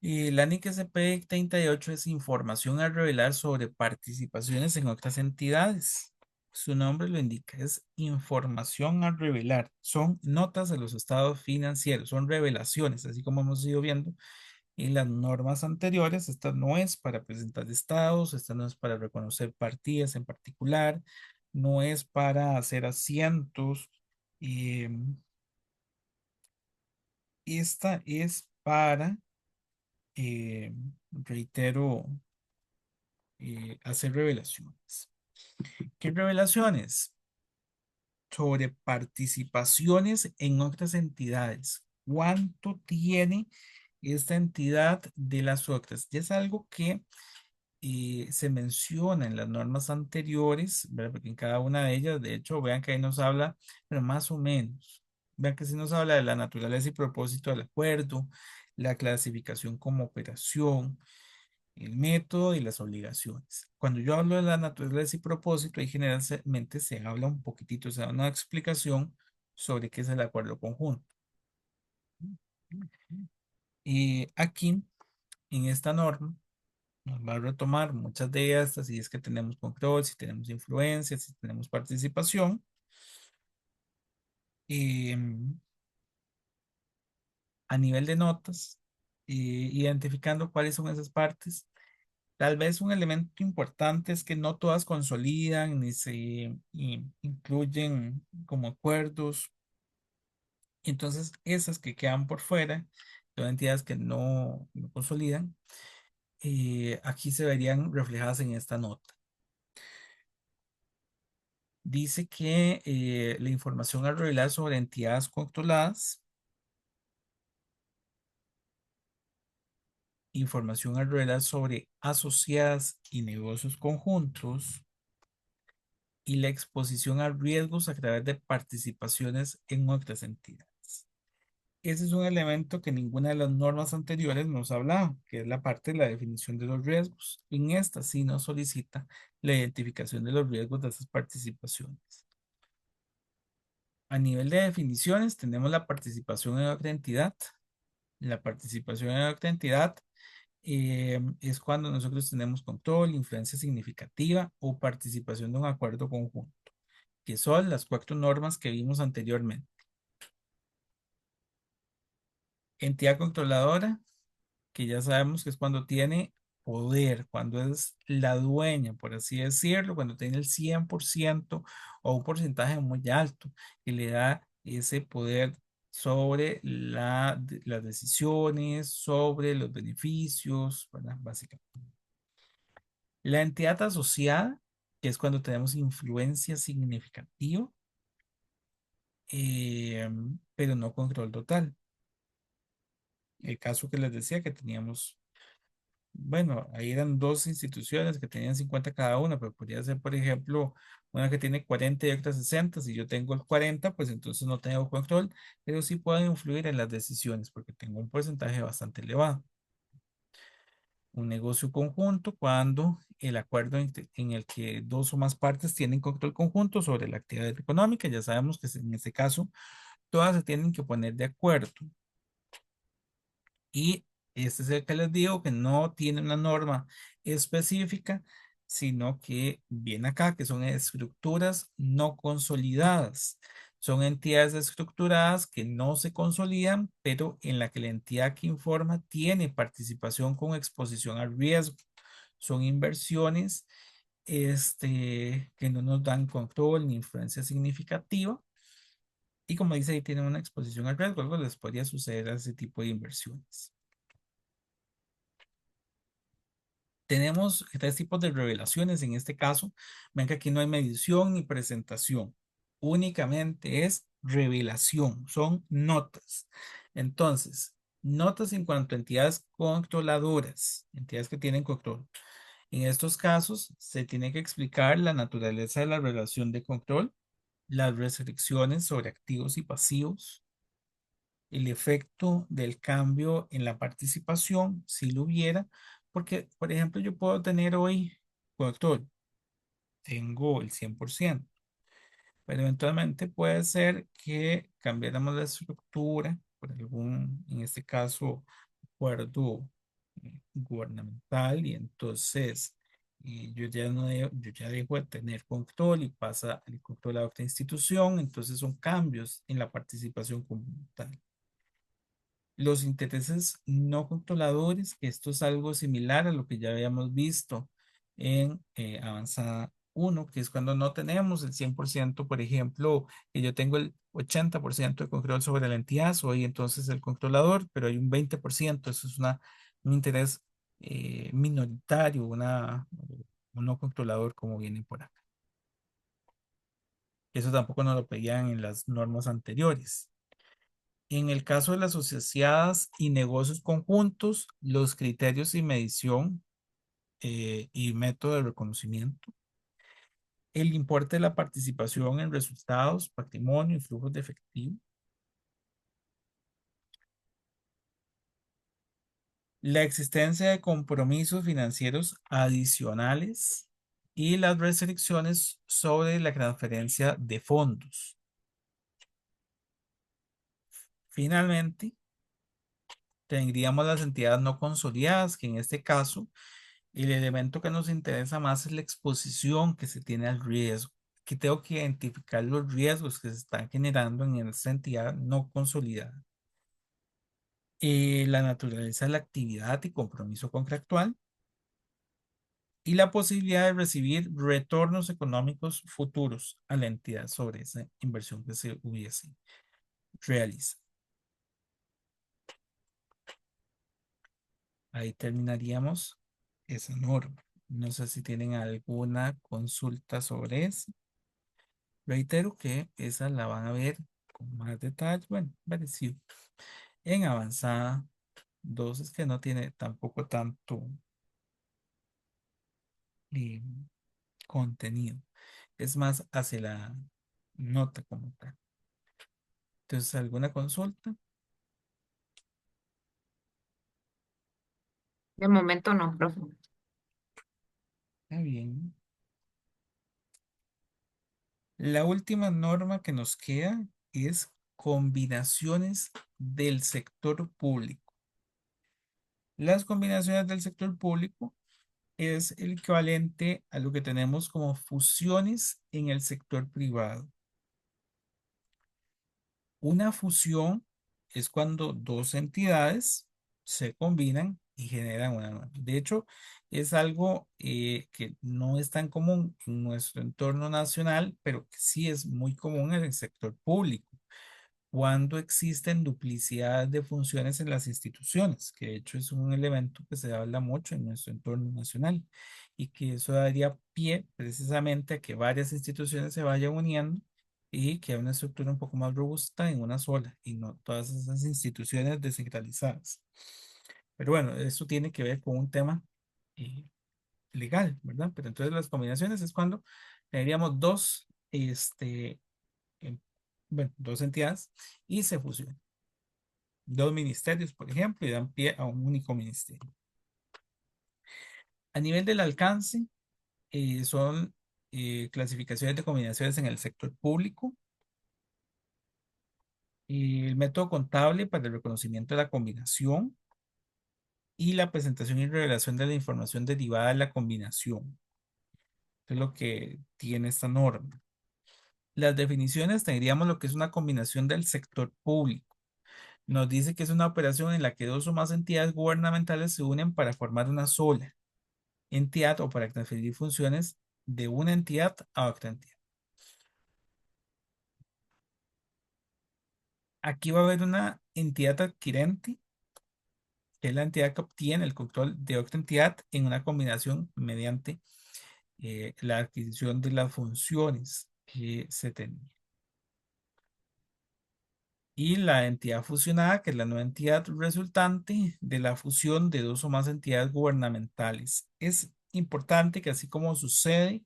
Y la NIC SP 38 es información a revelar sobre participaciones en otras entidades. Su nombre lo indica, es información a revelar. Son notas de los estados financieros, son revelaciones, así como hemos ido viendo en las normas anteriores. Esta no es para presentar estados, esta no es para reconocer partidas en particular, no es para hacer asientos. eh, esta es para, eh, reitero, hacer revelaciones. ¿Qué revelaciones? Sobre participaciones en otras entidades. ¿Cuánto tiene esta entidad de las otras? Ya es algo que se menciona en las normas anteriores, ¿verdad? Porque en cada una de ellas, de hecho, vean que ahí nos habla, pero más o menos. Vean que sí nos habla de la naturaleza y propósito del acuerdo, la clasificación como operación, el método y las obligaciones. Cuando yo hablo de la naturaleza y propósito, ahí generalmente se habla un poquitito, se da una explicación sobre qué es el acuerdo conjunto. Y aquí, en esta norma, nos va a retomar muchas de estas, si es que tenemos control, si tenemos influencia, si tenemos participación, eh, a nivel de notas, identificando cuáles son esas partes. Tal vez un elemento importante es que no todas consolidan ni se incluyen como acuerdos. Entonces, esas que quedan por fuera, son entidades que no consolidan, aquí se verían reflejadas en esta nota. Dice que la información a revelar sobre entidades controladas, información a revelar sobre asociadas y negocios conjuntos, y la exposición a riesgos a través de participaciones en otras entidades. Ese es un elemento que ninguna de las normas anteriores nos hablaba, que es la parte de la definición de los riesgos. En esta sí nos solicita la identificación de los riesgos de esas participaciones. A nivel de definiciones, tenemos la participación en otra entidad. La participación en otra entidad es cuando nosotros tenemos control, influencia significativa o participación de un acuerdo conjunto, que son las cuatro normas que vimos anteriormente. Entidad controladora, que ya sabemos que es cuando tiene poder, cuando es la dueña, por así decirlo, cuando tiene el 100% o un porcentaje muy alto que le da ese poder sobre las decisiones, sobre los beneficios, ¿verdad? Básicamente. La entidad asociada, que es cuando tenemos influencia significativa, eh, pero no control total. El caso que les decía que teníamos. Bueno, ahí eran dos instituciones que tenían 50 cada una, pero podría ser, por ejemplo, una que tiene 40 y otra 60. Si yo tengo el 40, pues entonces no tengo control, pero sí puedo influir en las decisiones porque tengo un porcentaje bastante elevado. Un negocio conjunto cuando el acuerdo en el que dos o más partes tienen control conjunto sobre la actividad económica, ya sabemos que en este caso todas se tienen que poner de acuerdo. Y este es el que les digo que no tiene una norma específica, sino que viene acá, que son estructuras no consolidadas. Son entidades estructuradas que no se consolidan, pero en la que la entidad que informa tiene participación con exposición al riesgo. Son inversiones que no nos dan control ni influencia significativa. Y como dice ahí, tienen una exposición al riesgo. Algo les podría suceder a ese tipo de inversiones. Tenemos tres tipos de revelaciones en este caso. Ven que aquí no hay medición ni presentación. Únicamente es revelación, son notas. Entonces, Notas en cuanto a entidades controladoras, entidades que tienen control. En estos casos, se tiene que explicar la naturaleza de la relación de control, las restricciones sobre activos y pasivos, el efecto del cambio en la participación, si lo hubiera, porque, por ejemplo, yo puedo tener hoy control, tengo el 100%, pero eventualmente puede ser que cambiáramos la estructura por algún, en este caso, acuerdo gubernamental y entonces yo ya no yo ya dejo de tener control y pasa el control a otra institución, entonces son cambios en la participación comunitaria. Los intereses no controladores, que esto es algo similar a lo que ya habíamos visto en Avanzada uno, que es cuando no tenemos el 100%, por ejemplo, que yo tengo el 80% de control sobre la entidad, soy entonces el controlador, pero hay un 20%, eso es un interés minoritario, un no controlador como viene por acá. Eso tampoco nos lo pedían en las normas anteriores. En el caso de las asociadas y negocios conjuntos, los criterios y medición y método de reconocimiento, el importe de la participación en resultados, patrimonio y flujos de efectivo, la existencia de compromisos financieros adicionales y las restricciones sobre la transferencia de fondos. Finalmente, tendríamos las entidades no consolidadas, que en este caso el elemento que nos interesa más es la exposición que se tiene al riesgo. Aquí tengo que identificar los riesgos que se están generando en esta entidad no consolidada. La naturaleza de la actividad y compromiso contractual y la posibilidad de recibir retornos económicos futuros a la entidad sobre esa inversión que se hubiese realizado. Ahí terminaríamos esa norma. No sé si tienen alguna consulta sobre eso. Reitero que esa la van a ver con más detalle, bueno, parecido. En avanzada 2 es que no tiene tampoco tanto eh, contenido. Es más hacia la nota como tal. Entonces, ¿alguna consulta? De momento no, profe. Está bien. La última norma que nos queda es combinaciones del sector público. Las combinaciones del sector público es el equivalente a lo que tenemos como fusiones en el sector privado. Una fusión es cuando dos entidades se combinan y generan una nueva. De hecho, es algo que no es tan común en nuestro entorno nacional, pero que sí es muy común en el sector público cuando existen duplicidades de funciones en las instituciones, que de hecho es un elemento que se habla mucho en nuestro entorno nacional y que eso daría pie precisamente a que varias instituciones se vayan uniendo y que haya una estructura un poco más robusta en una sola y no todas esas instituciones descentralizadas. Pero bueno, eso tiene que ver con un tema eh, legal, ¿verdad? Pero entonces las combinaciones es cuando tendríamos dos, em- bueno, dos entidades y se fusionan. Dos ministerios, por ejemplo, y dan pie a un único ministerio. A nivel del alcance, son clasificaciones de combinaciones en el sector público, el método contable para el reconocimiento de la combinación y la presentación y revelación de la información derivada de la combinación. Esto es lo que tiene esta norma. Las definiciones tendríamos lo que es una combinación del sector público. Nos dice que es una operación en la que dos o más entidades gubernamentales se unen para formar una sola entidad o para transferir funciones de una entidad a otra entidad. Aquí va a haber una entidad adquirente, que es la entidad que obtiene el control de otra entidad en una combinación mediante la adquisición de las funciones que se tenían. y la entidad fusionada, que es la nueva entidad resultante de la fusión de dos o más entidades gubernamentales. Es importante que así como sucede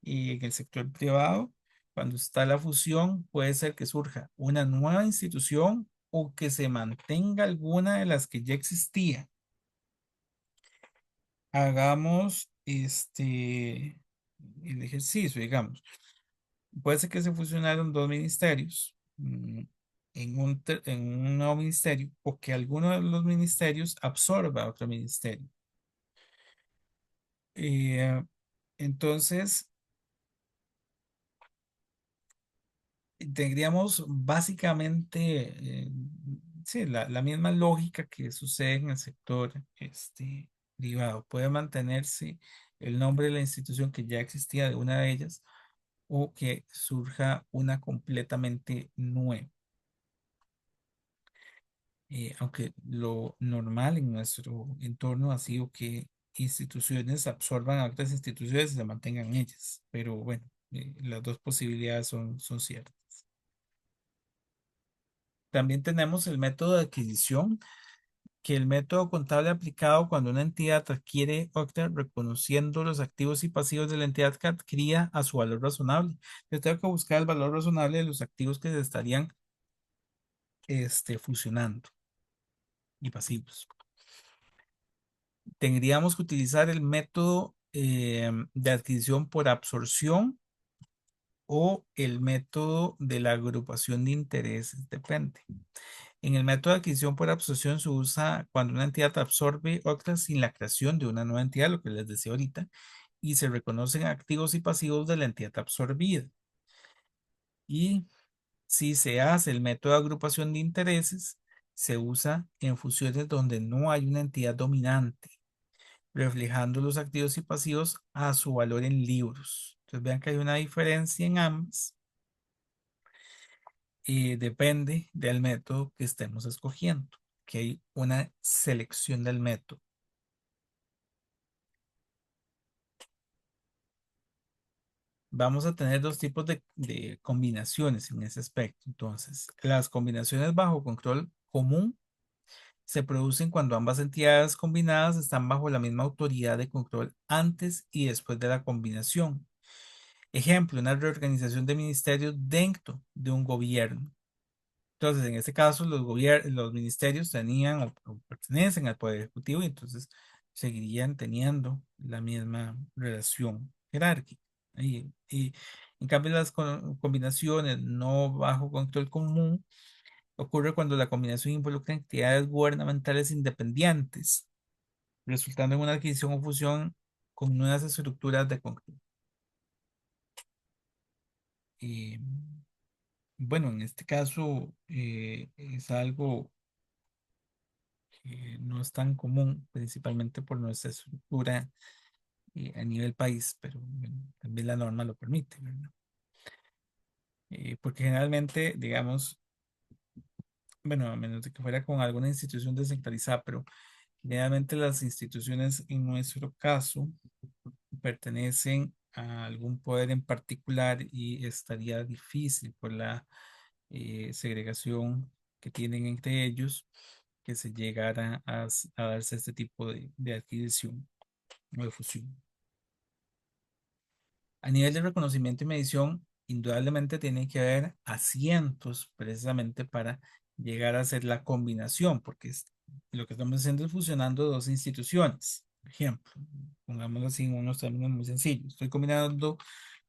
en el sector privado, cuando está la fusión, puede ser que surja una nueva institución o que se mantenga alguna de las que ya existía. Hagamos el ejercicio, digamos. Puede ser que se fusionaron dos ministerios en un nuevo ministerio o que alguno de los ministerios absorba otro ministerio. Eh, entonces, tendríamos básicamente sí, la misma lógica que sucede en el sector privado. Puede mantenerse el nombre de la institución que ya existía de una de ellas o que surja una completamente nueva. Aunque lo normal en nuestro entorno ha sido que instituciones absorban a otras instituciones y se mantengan ellas. Pero bueno, las dos posibilidades son ciertas. También tenemos el método de adquisición, que el método contable aplicado cuando una entidad adquiere otra reconociendo los activos y pasivos de la entidad que adquiría a su valor razonable. Yo tengo que buscar el valor razonable de los activos que se estarían fusionando y pasivos. Tendríamos que utilizar el método de adquisición por absorción o el método de la agrupación de intereses, depende. En el método de adquisición por absorción se usa cuando una entidad absorbe otras sin la creación de una nueva entidad, lo que les decía ahorita, y se reconocen activos y pasivos de la entidad absorbida. Y si se hace el método de agrupación de intereses, se usa en fusiones donde no hay una entidad dominante, reflejando los activos y pasivos a su valor en libros. Entonces vean que hay una diferencia en ambas y depende del método que estemos escogiendo, que hay una selección del método. Vamos a tener dos tipos de combinaciones en ese aspecto. Entonces, las combinaciones bajo control común se producen cuando ambas entidades combinadas están bajo la misma autoridad de control antes y después de la combinación. Ejemplo, una reorganización de ministerios dentro de un gobierno. Entonces, en este caso, los ministerios tenían o pertenecen al Poder Ejecutivo y entonces seguirían teniendo la misma relación jerárquica. Y en cambio, las combinaciones no bajo control común ocurre cuando la combinación involucra entidades gubernamentales independientes, resultando en una adquisición o fusión con nuevas estructuras de control. Eh, bueno, en este caso es algo que no es tan común, principalmente por nuestra estructura a nivel país, pero bueno, también la norma lo permite, ¿verdad? Porque generalmente, digamos, bueno, a menos de que fuera con alguna institución descentralizada, pero generalmente las instituciones en nuestro caso pertenecen a algún poder en particular y estaría difícil por la segregación que tienen entre ellos que se llegara a darse este tipo de adquisición o de fusión. A nivel de reconocimiento y medición, indudablemente tiene que haber asientos precisamente para llegar a hacer la combinación, porque lo que estamos haciendo es fusionando dos instituciones. Por ejemplo, pongámoslo así en unos términos muy sencillos. Estoy combinando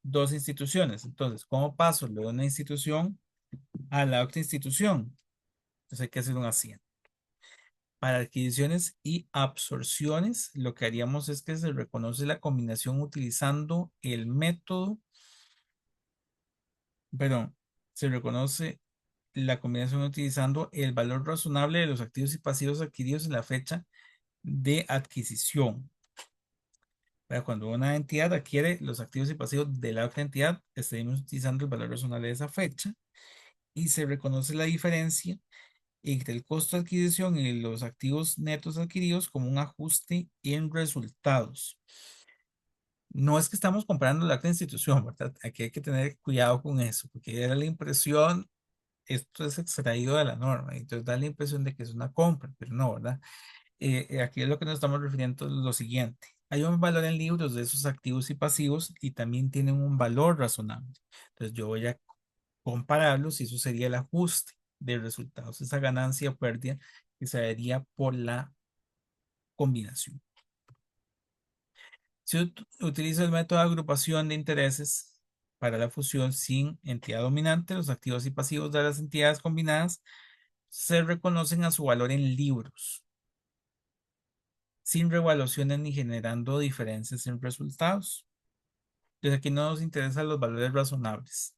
dos instituciones. Entonces, ¿cómo paso de una institución a la otra institución? Entonces hay que hacer un asiento. Para adquisiciones y absorciones, lo que haríamos es que se reconoce la combinación utilizando el método, perdón, se reconoce la combinación utilizando el valor razonable de los activos y pasivos adquiridos en la fecha de adquisición. Para cuando una entidad adquiere los activos y pasivos de la otra entidad, estaremos utilizando el valor razonable de esa fecha y se reconoce la diferencia entre el costo de adquisición y los activos netos adquiridos como un ajuste en resultados. No es que estamos comparando la otra institución, ¿verdad? Aquí hay que tener cuidado con eso, porque era la impresión esto es extraído de la norma, y entonces da la impresión de que es una compra, pero no, ¿verdad? Aquí es lo que nos estamos refiriendo es lo siguiente. Hay un valor en libros de esos activos y pasivos y también tienen un valor razonable. Entonces yo voy a compararlos y eso sería el ajuste de resultados, esa ganancia o pérdida que se daría por la combinación. Si utilizo el método de agrupación de intereses para la fusión sin entidad dominante, los activos y pasivos de las entidades combinadas se reconocen a su valor en libros, sin revaluaciones ni generando diferencias en resultados. Entonces aquí no nos interesan los valores razonables.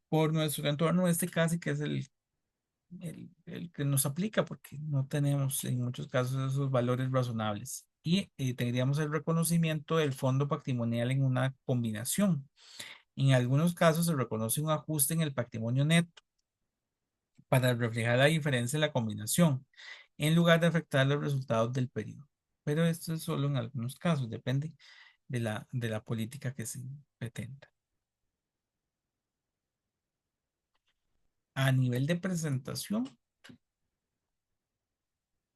Por nuestro entorno, este casi que es el que nos aplica porque no tenemos en muchos casos esos valores razonables. Y tendríamos el reconocimiento del fondo patrimonial en una combinación. En algunos casos se reconoce un ajuste en el patrimonio neto para reflejar la diferencia en la combinación, en lugar de afectar los resultados del periodo. Pero esto es solo en algunos casos, depende de la política que se pretenda. A nivel de presentación,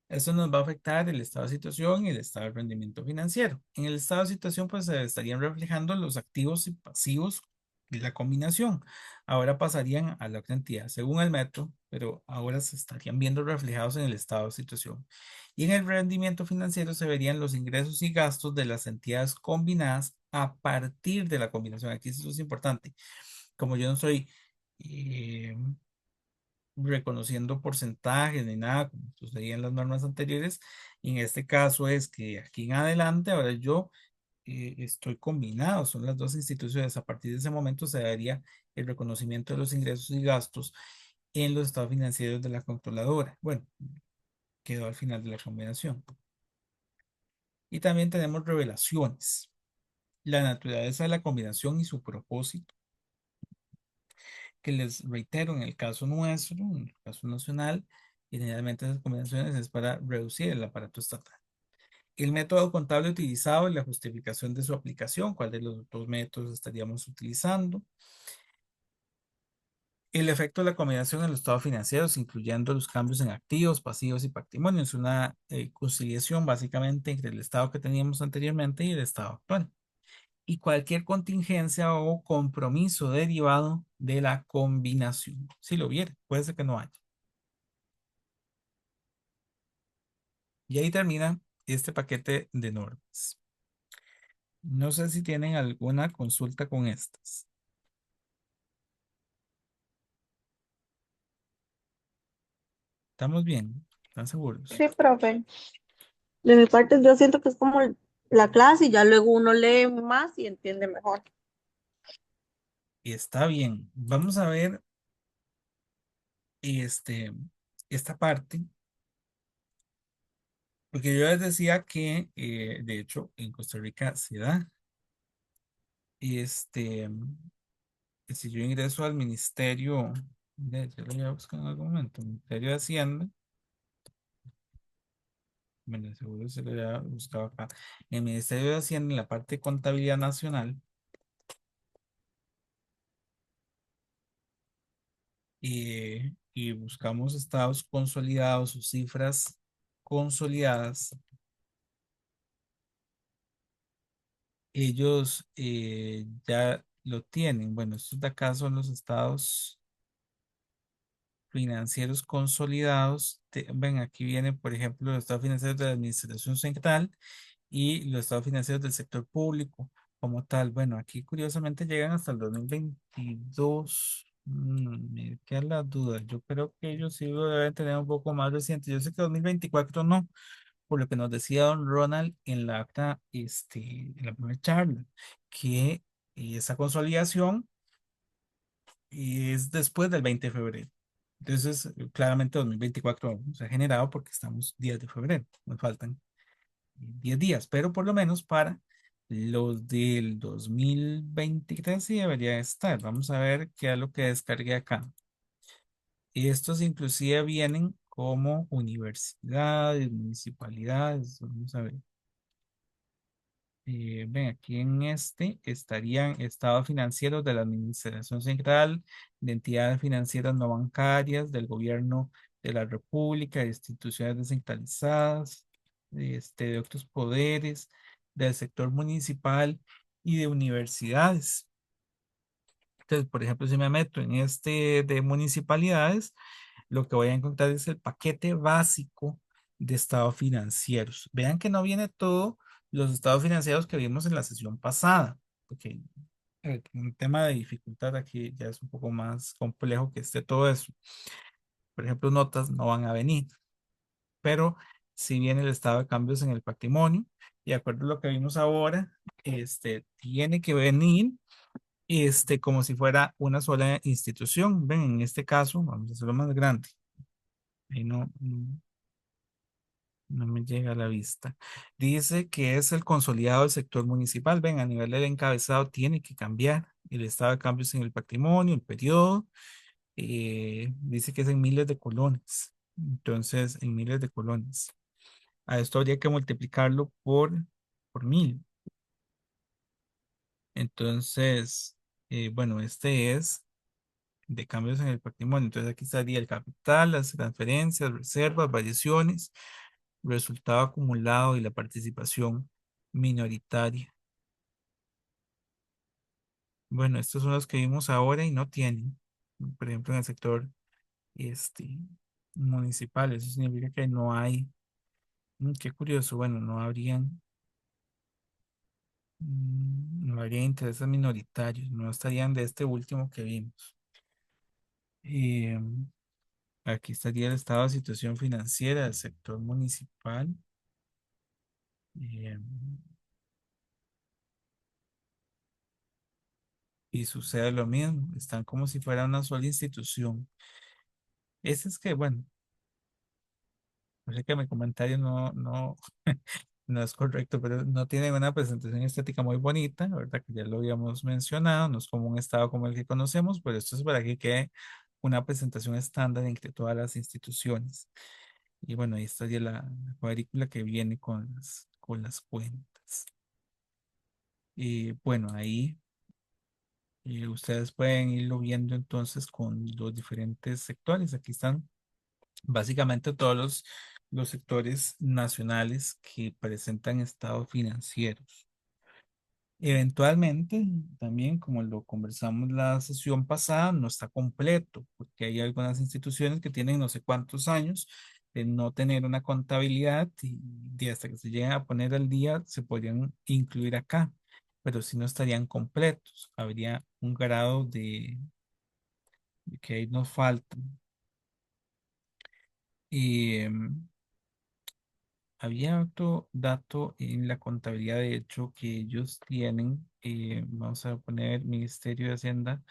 eso nos va a afectar el estado de situación y el estado de rendimiento financiero. En el estado de situación, pues se estarían reflejando los activos y pasivos de la combinación. Ahora pasarían a la otra entidad, según el método, pero ahora se estarían viendo reflejados en el estado de situación. Y en el rendimiento financiero se verían los ingresos y gastos de las entidades combinadas a partir de la combinación. Aquí eso es importante. Como yo no soy eh, reconociendo porcentajes ni nada, como sucedía en las normas anteriores. Y en este caso es que aquí en adelante, ahora yo estoy combinado, son las dos instituciones. A partir de ese momento se daría el reconocimiento de los ingresos y gastos en los estados financieros de la controladora. Bueno, quedó al final de la combinación. Y también tenemos revelaciones, la naturaleza de la combinación y su propósito, que les reitero, en el caso nuestro, en el caso nacional, generalmente esas combinaciones es para reducir el aparato estatal. El método contable utilizado y la justificación de su aplicación, cuál de los dos métodos estaríamos utilizando. El efecto de la combinación en los estados financieros, incluyendo los cambios en activos, pasivos y patrimonio. Es una conciliación básicamente entre el estado que teníamos anteriormente y el estado actual. Y cualquier contingencia o compromiso derivado de la combinación. Si lo hubiera, puede ser que no haya. Y ahí termina este paquete de normas. No sé si tienen alguna consulta con estas. ¿Estamos bien? ¿Están seguros? Sí, profe. De mi parte, yo siento que es como la clase y ya luego uno lee más y entiende mejor. Y está bien. Vamos a ver este, esta parte, porque yo les decía que, de hecho, en Costa Rica se da. Este, si yo ingreso al ministerio, yo lo voy a buscar en algún momento, Ministerio de Hacienda, bueno, seguro se lo había buscado acá, en el Ministerio de Hacienda, en la parte de contabilidad nacional, y buscamos estados consolidados o cifras consolidadas, ellos ya lo tienen. Bueno, estos de acá son los estados financieros consolidados. Ven, aquí viene, por ejemplo, los estados financieros de la Administración Central y los estados financieros del sector público como tal. Bueno, aquí curiosamente llegan hasta el 2022. Me quedan las dudas. Yo creo que ellos sí lo deben tener un poco más reciente. Yo sé que 2024 no, por lo que nos decía don Ronald en la acta, en la primera charla, que esa consolidación es después del 20 de febrero. Entonces, claramente 2024 aún se ha generado porque estamos 10 de febrero, nos faltan 10 días, pero por lo menos para los del 2023 sí debería estar. Vamos a ver qué es lo que descargué acá. Estos inclusive vienen como universidades, municipalidades, vamos a ver. Ven, aquí en este estarían estados financieros de la Administración Central, de entidades financieras no bancarias, del gobierno de la República, de instituciones descentralizadas, de otros poderes, del sector municipal y de universidades. Entonces, por ejemplo, si me meto en este de municipalidades, lo que voy a encontrar es el paquete básico de estados financieros. Vean que no viene todo los estados financieros que vimos en la sesión pasada, porque un tema de dificultad aquí ya es un poco más complejo que esté todo eso. Por ejemplo, notas no van a venir, pero si viene el estado de cambios en el patrimonio, y de acuerdo a lo que vimos ahora, tiene que venir como si fuera una sola institución. Ven, en este caso, vamos a hacerlo más grande. Ahí no me llega a la vista. Dice que es el consolidado del sector municipal. Ven, a nivel del encabezado tiene que cambiar el estado de cambios en el patrimonio, el periodo. Dice que es en miles de colones. Entonces, en miles de colones. A esto habría que multiplicarlo por 1000. Entonces, bueno, este es de cambios en el patrimonio. Entonces, aquí estaría el capital, las transferencias, reservas, variaciones, resultado acumulado y la participación minoritaria. Bueno, estos son los que vimos ahora y no tienen. Por ejemplo, en el sector este, municipal, eso significa que no hay. Qué curioso, bueno, no habría intereses minoritarios, no estarían de este último que vimos. Eh, Aquí estaría el estado de situación financiera del sector municipal. eh, y sucede lo mismo, están como si fuera una sola institución. Ese es que, bueno, no sé que mi comentario no es correcto, pero no tiene una presentación estética muy bonita, la verdad que ya lo habíamos mencionado, no es como un estado como el que conocemos, pero esto es para que quede una presentación estándar entre todas las instituciones. Y bueno, ahí estaría la cuadrícula que viene con las cuentas. Y bueno, ahí ustedes pueden irlo viendo entonces con los diferentes sectores. Aquí están básicamente todos los sectores nacionales que presentan estados financieros. Eventualmente, también como lo conversamos la sesión pasada, no está completo, porque hay algunas instituciones que tienen no sé cuántos años de no tener una contabilidad y hasta que se lleguen a poner al día se podrían incluir acá, pero si no estarían completos, habría un grado de que ahí nos falta. Y había otro dato en la contabilidad, de hecho, que ellos tienen, vamos a poner Ministerio de Hacienda,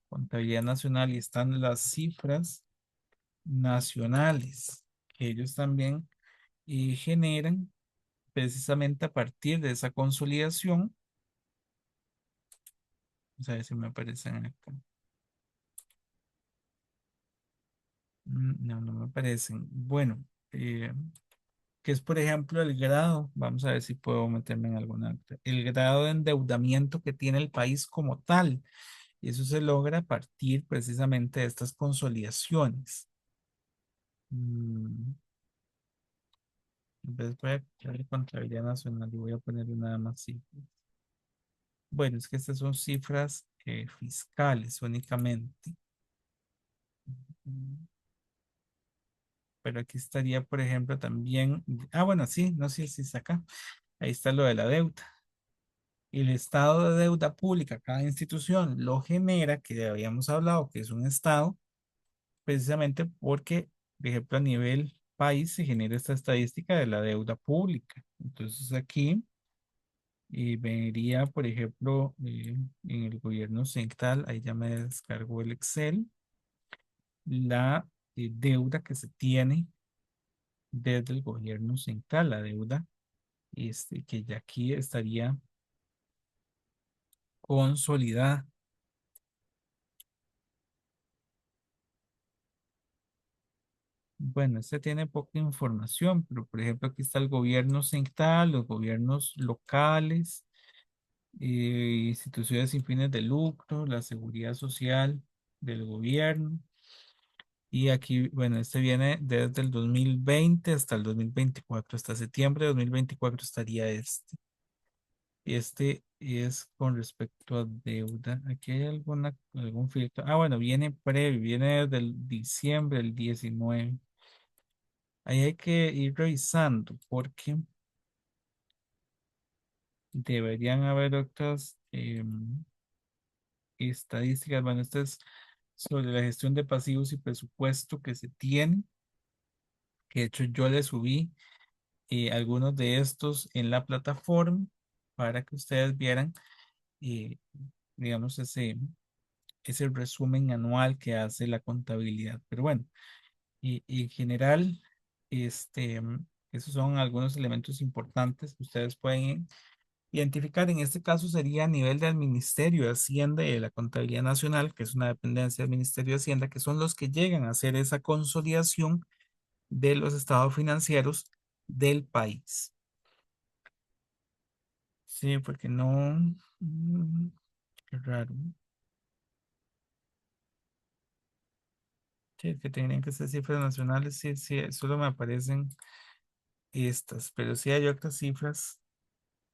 Contabilidad Nacional, y están las cifras nacionales que ellos también generan precisamente a partir de esa consolidación. Vamos a ver si me aparecen acá. No, no me aparecen. Bueno, que es por ejemplo el grado, vamos a ver si puedo meterme en alguna otra, el grado de endeudamiento que tiene el país como tal. Y eso se logra a partir precisamente de estas consolidaciones. Mm, Entonces voy a quitarle contabilidad nacional y voy a ponerle nada más cifras. Bueno, es que estas son cifras fiscales únicamente. Mm, Pero aquí estaría, por ejemplo, también. Ah, bueno, sí, no sé si está acá. Ahí está lo de la deuda. El estado de deuda pública, cada institución lo genera, que habíamos hablado que es un estado, precisamente porque, por ejemplo, a nivel país se genera esta estadística de la deuda pública. Entonces aquí vería, por ejemplo, en el gobierno central, ahí ya me descargó el Excel, la deuda que se tiene desde el gobierno central, la deuda que ya aquí estaría consolidada. Bueno, este tiene poca información, pero por ejemplo aquí está el gobierno central, los gobiernos locales, instituciones sin fines de lucro, la seguridad social del gobierno. Y aquí, bueno, este viene desde el 2020 hasta el 2024, hasta septiembre de 2024 estaría este. Y este es con respecto a deuda. Aquí hay algún filtro. Ah, bueno, viene previo, viene desde el diciembre del 19. Ahí hay que ir revisando porque deberían haber otras estadísticas. Bueno, esto es sobre la gestión de pasivos y presupuesto que se tiene, que de hecho yo le subí algunos de estos en la plataforma para que ustedes vieran, eh, digamos, ese resumen anual que hace la contabilidad. Pero bueno, y en general, este, esos son algunos elementos importantes que ustedes pueden identificar. En este caso sería a nivel del Ministerio de Hacienda y de la Contabilidad Nacional, que es una dependencia del Ministerio de Hacienda, que son los que llegan a hacer esa consolidación de los estados financieros del país. Sí, porque no, qué raro. Sí, es que tenían que ser cifras nacionales, sí, sí, solo me aparecen estas, pero sí hay otras cifras.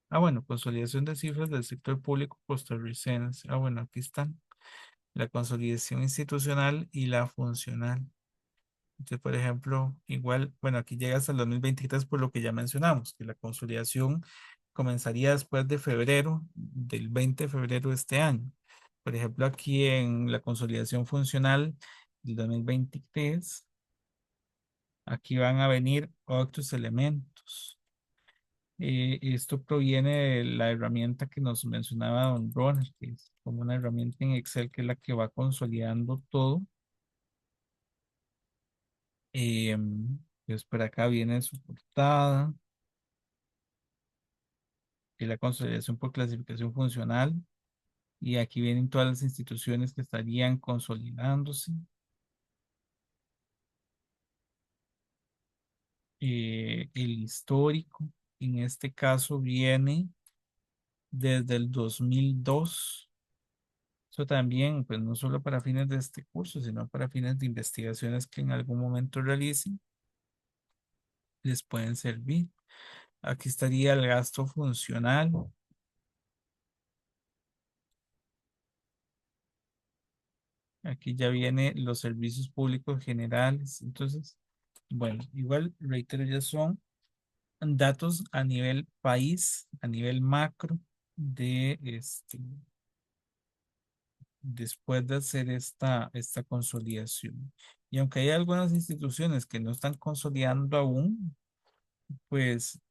Ah, bueno, consolidación de cifras del sector público costarricense. Ah, bueno, aquí están. La consolidación institucional y la funcional. Entonces, por ejemplo, igual, bueno, aquí llega hasta el 2023 por lo que ya mencionamos, que la consolidación comenzaría después de febrero, del 20 de febrero de este año. Por ejemplo, aquí en la consolidación funcional del 2023, aquí van a venir otros elementos. Esto proviene de la herramienta que nos mencionaba don Ronald, que es como una herramienta en Excel que es la que va consolidando todo. Pues por acá viene su portada y la consolidación por clasificación funcional. Y aquí vienen todas las instituciones que estarían consolidándose. El histórico, en este caso, viene desde el 2002. Eso también, pues no solo para fines de este curso, sino para fines de investigaciones que en algún momento realicen, les pueden servir. Aquí estaría el gasto funcional. Aquí ya viene los servicios públicos generales. Entonces, bueno, igual reitero, ya son datos a nivel país, a nivel macro, de después de hacer esta consolidación. Y aunque hay algunas instituciones que no están consolidando aún, pues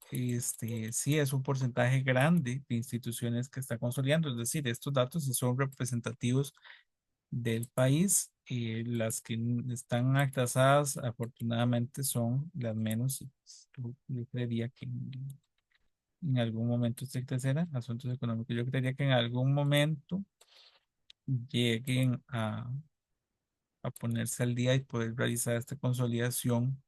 sí es un porcentaje grande de instituciones que está consolidando. Es decir, estos datos sí son representativos del país. Las que están atrasadas, afortunadamente, son las menos. Yo creería que en algún momento se crecerá. Asuntos económicos. Yo creería que en algún momento lleguen a ponerse al día y poder realizar esta consolidación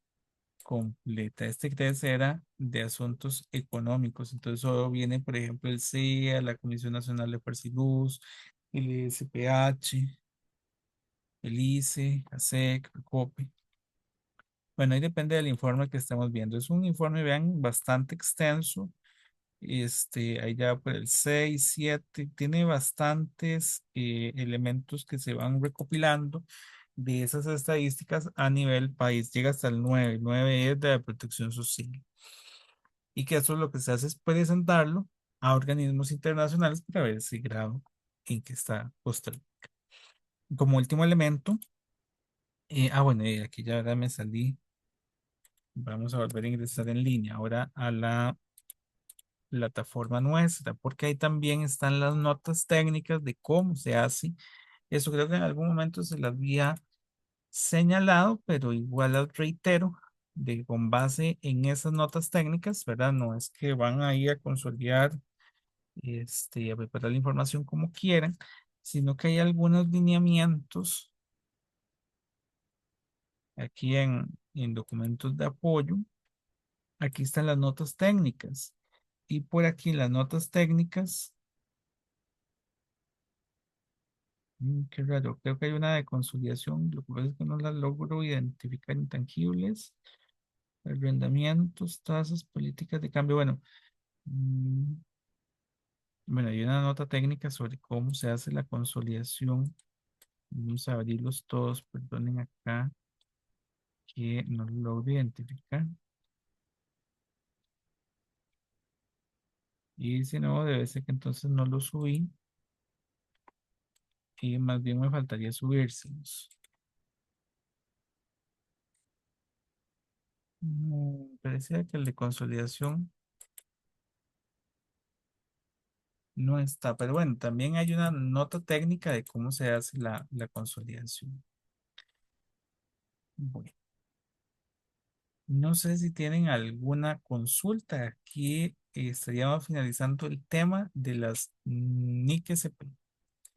completa. Este crecerá de asuntos económicos. Entonces, solo viene, por ejemplo, el CEA, la Comisión Nacional de Fuerza y Luz, el SPH, el ICE, la SEC, el COPE. Bueno, ahí depende del informe que estemos viendo. Es un informe, vean, bastante extenso. Ahí ya por el 6 7 tiene bastantes elementos que se van recopilando de esas estadísticas a nivel país. Llega hasta el 9. El 9 es de la protección social. Y que eso lo que se hace es presentarlo a organismos internacionales para ver si grado en que está Costa Rica. Como último elemento, bueno, y aquí ya ahora me salí. Vamos a volver a ingresar en línea ahora a la plataforma nuestra, porque ahí también están las notas técnicas de cómo se hace. Eso creo que en algún momento se las había señalado, pero igual las reitero, con base en esas notas técnicas, ¿verdad? No es que van a ir a consolidar, a preparar la información como quieran, sino que hay algunos lineamientos aquí en documentos de apoyo, aquí están las notas técnicas. Y por aquí en las notas técnicas, qué raro, creo que hay una de consolidación, lo que pasa es que no la logro identificar intangibles, arrendamientos, tasas, políticas de cambio. Bueno, mm, bueno, hay una nota técnica sobre cómo se hace la consolidación. Vamos a abrirlos todos, perdonen acá que no lo logro identificar. Y si no, debe ser que entonces no lo subí y más bien me faltaría subírselos. Parecía que el de consolidación no está, pero bueno, también hay una nota técnica de cómo se hace la consolidación. Bueno, no sé si tienen alguna consulta. Aquí estaríamos finalizando el tema de las NIC SP.